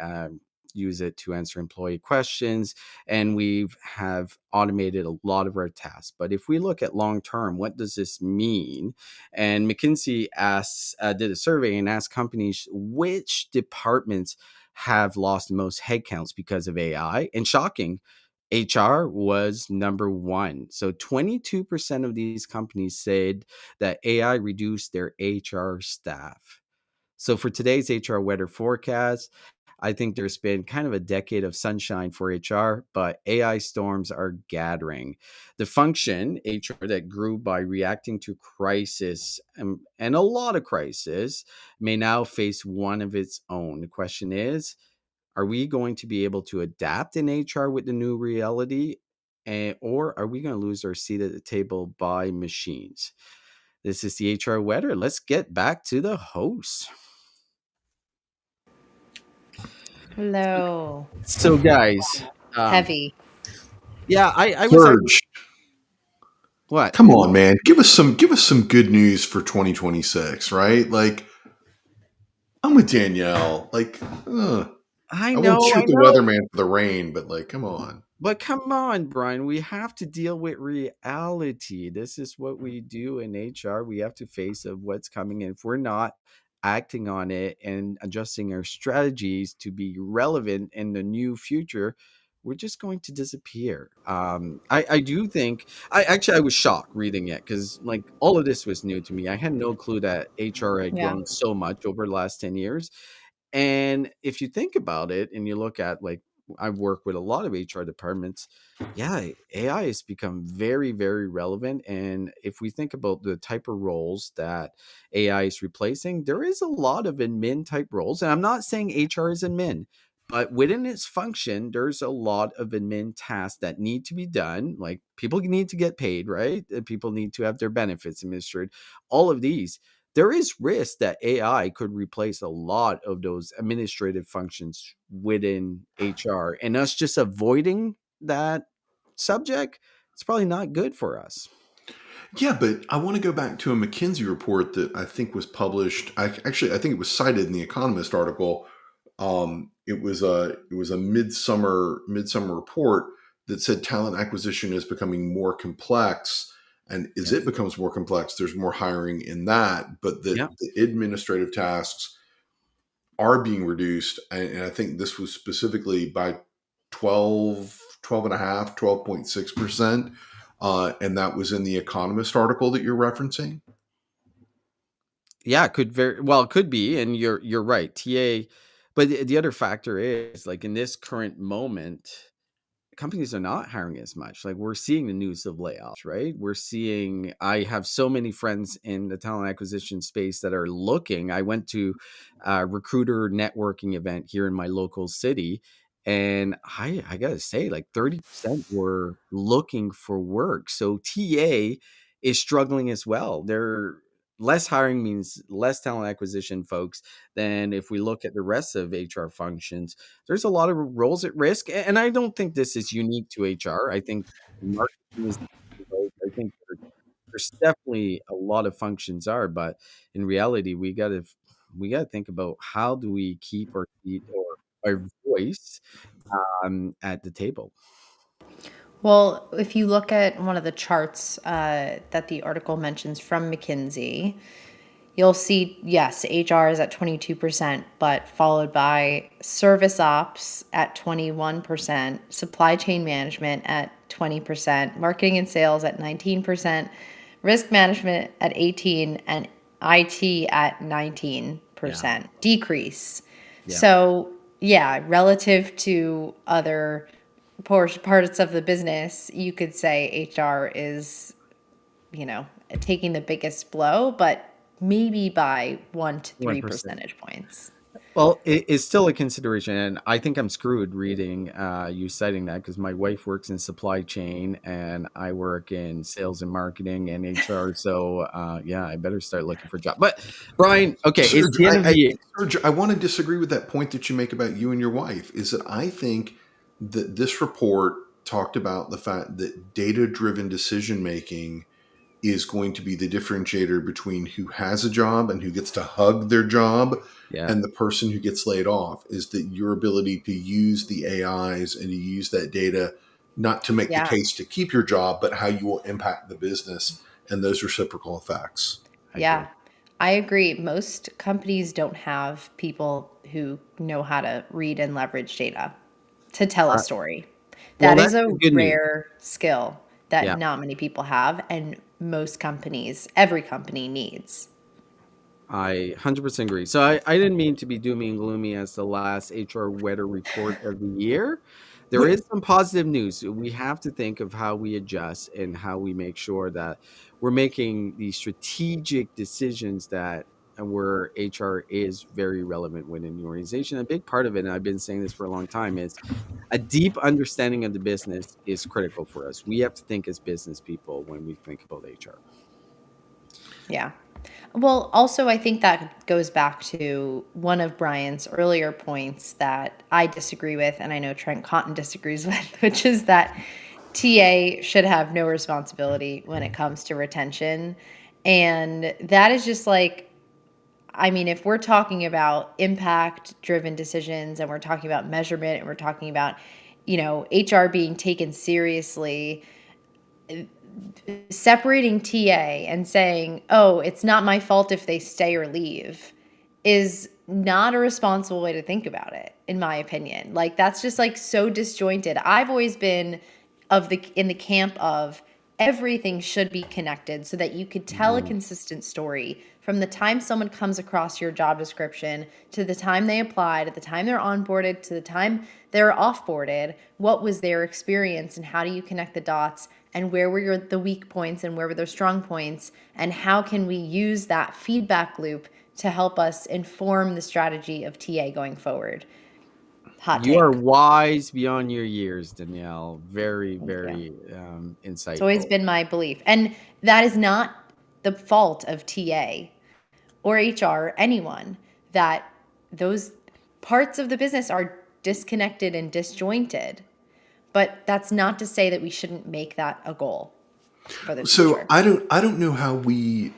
use it to answer employee questions, and we have automated a lot of our tasks. But if we look at long term, what does this mean? And McKinsey did a survey and asked companies which departments have lost the most headcounts because of AI. And shocking, HR was number one. So 22% of these companies said that AI reduced their HR staff. So for today's HR weather forecast, I think there's been kind of a decade of sunshine for HR, but AI storms are gathering. The function, HR, that grew by reacting to crisis and a lot of crisis, may now face one of its own. The question is, are we going to be able to adapt in HR with the new reality? Or are we going to lose our seat at the table by machines? This is the HR weather. Let's get back to the host. Hello. So, guys, Heavy. yeah, I was Serge, what? come on, man. Give us some good news for 2026, right? Like, I'm with Danielle. Like, I I won't know, shoot I the know. weatherman for the rain, but like, come on. But come on, Brian, we have to deal with reality. This is what we do in HR. We have to face of what's coming. And if we're not acting on it and adjusting our strategies to be relevant in the new future, we're just going to disappear. I do think I was shocked reading it because like all of this was new to me. I had no clue that HR had Yeah. grown so much over the last 10 years. And if you think about it and you look at like I've worked with a lot of HR departments, yeah, AI has become very, very relevant. And if we think about the type of roles that AI is replacing, there is a lot of admin type roles. And I'm not saying HR is admin, but within its function, there's a lot of admin tasks that need to be done. Like people need to get paid, right? And people need to have their benefits administered. All of these there is risk that AI could replace a lot of those administrative functions within HR, and us just avoiding that subject, it's probably not good for us. Yeah, but I want to go back to a McKinsey report that I think was published. I think it was cited in the Economist article. It was a midsummer report that said talent acquisition is becoming more complex, and as Yeah. it becomes more complex, there's more hiring in that, but that Yeah. the administrative tasks are being reduced, and I think this was specifically by 12.6%. And that was in the Economist article that you're referencing. Yeah, it could very well it could be, and you're right. TA, but the other factor is like in this current moment, companies are not hiring as much. Like we're seeing the news of layoffs, right? I have so many friends in the talent acquisition space that are looking. I went to a recruiter networking event here in my local city. And I gotta say, like 30% were looking for work. So TA is struggling as well. They're less hiring means less talent acquisition folks than if we look at the rest of HR functions. There's a lot of roles at risk, and I don't think this is unique to HR. I think marketing is. I think there's definitely a lot of functions are, but in reality, we gotta think about how do we keep our seat or our voice at the table. Well, if you look at one of the charts that the article mentions from McKinsey, you'll see, yes, HR is at 22%, but followed by service ops at 21%, supply chain management at 20%, marketing and sales at 19%, risk management at 18%, and IT at 19% decrease. Yeah. So, yeah, relative to other parts of the business, you could say HR is, taking the biggest blow, but maybe by 1 to 3 1%. percentage points. Well, it's still a consideration, and I think I'm screwed reading you citing that because my wife works in supply chain and I work in sales and marketing and HR. So, yeah, I better start looking for a job. But Brian, okay, it's Serge, the end of the year. Serge, I want to disagree with that point that you make about you and your wife. Is that I think that this report talked about the fact that data-driven decision making is going to be the differentiator between who has a job and who gets to hug their job Yeah, and the person who gets laid off. Is that your ability to use the AIs and to use that data not to make the Yeah. case to keep your job, but how you will impact the business and those reciprocal effects. I agree. Yeah. I agree. Most companies don't have people who know how to read and leverage data to tell a story. That that's is a the good news. rare skill that Yeah. not many people have, and most companies, every company needs. I 100% agree. So I didn't mean to be doomy and gloomy as the last HR weather report of the year. There is some positive news. We have to think of how we adjust and how we make sure that we're making these strategic decisions that and where HR is very relevant within the organization. A big part of it, and I've been saying this for a long time, is a deep understanding of the business is critical for us. We have to think as business people when we think about HR. Yeah. Well, also, I think that goes back to one of Brian's earlier points that I disagree with, and I know Trent Cotton disagrees with, which is that TA should have no responsibility when it comes to retention. And that is just like, I mean, if we're talking about impact driven decisions and we're talking about measurement and we're talking about, HR being taken seriously, separating TA and saying, oh, it's not my fault if they stay or leave is not a responsible way to think about it, in my opinion. Like, that's just like so disjointed. I've always been in the camp of everything should be connected so that you could tell a consistent story from the time someone comes across your job description to the time they apply, to the time they're onboarded, to the time they're offboarded. What was their experience and how do you connect the dots? And where were the weak points and where were their strong points? And how can we use that feedback loop to help us inform the strategy of TA going forward? Hot You are take. wise beyond your years, Danielle. Very, Thank you. very It's always insightful. been my belief. And that is not the fault of TA or HR, anyone, that those parts of the business are disconnected and disjointed. But that's not to say that we shouldn't make that a goal for the So future. I don't know how we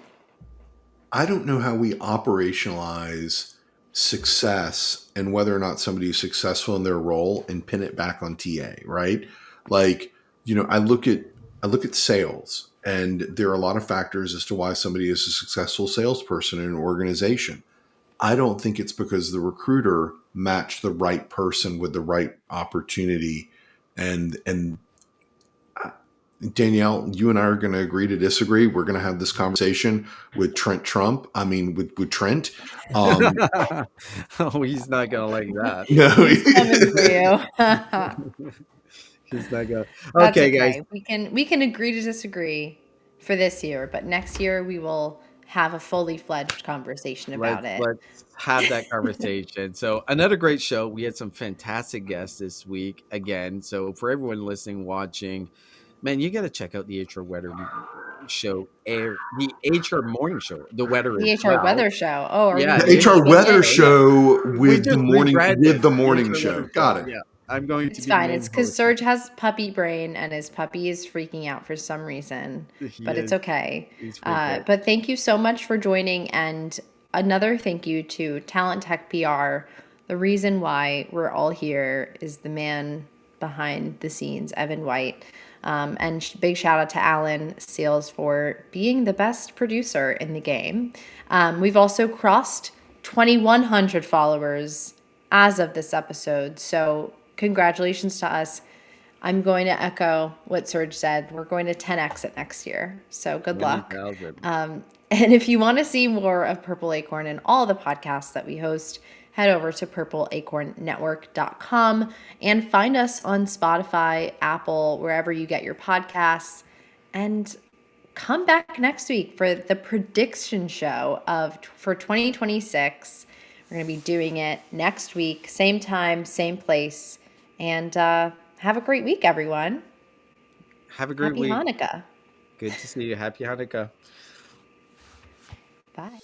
operationalize success and whether or not somebody is successful in their role and pin it back on TA, right? Like, I look at sales, and there are a lot of factors as to why somebody is a successful salesperson in an organization. I don't think it's because the recruiter matched the right person with the right opportunity. And Danielle, you and I are going to agree to disagree. We're going to have this conversation with Trent Trump. I mean, with Trent. Oh, he's not gonna like that. No. He's coming for you. He's not gonna. That's Okay, guys. okay. We can agree to disagree for this year, but next year we will have a fully fledged conversation about it. Let's have that conversation. So another great show. We had some fantastic guests this week again. So for everyone listening, watching, man, you got to check out the HR Weather show, the HR Morning Show, the weather The as HR well. weather show. Oh, are Yeah, we The HR redoing weather it? show we with just rebranded the the morning HR show. Weather Got Show. it. Yeah, I'm going to It's be the fine. main It's because host. Serge has puppy brain and his puppy is freaking out for some reason, He but it's is. okay. He's freaked out. But thank you so much for joining. And another thank you to Talent Tech PR. The reason why we're all here is the man behind the scenes, Evan White. And big shout out to Alan Seals for being the best producer in the game. We've also crossed 2,100 followers as of this episode. So congratulations to us. I'm going to echo what Serge said. We're going to 10x it next year. So good luck. 20,000. And if you want to see more of Purple Acorn and all the podcasts that we host, head over to purpleacornnetwork.com and find us on Spotify, Apple, wherever you get your podcasts. And come back next week for the prediction show for 2026. We're going to be doing it next week, same time, same place. And have a great week, everyone. Have a great Happy week. Hanukkah. Good to see you. Happy Hanukkah. Bye.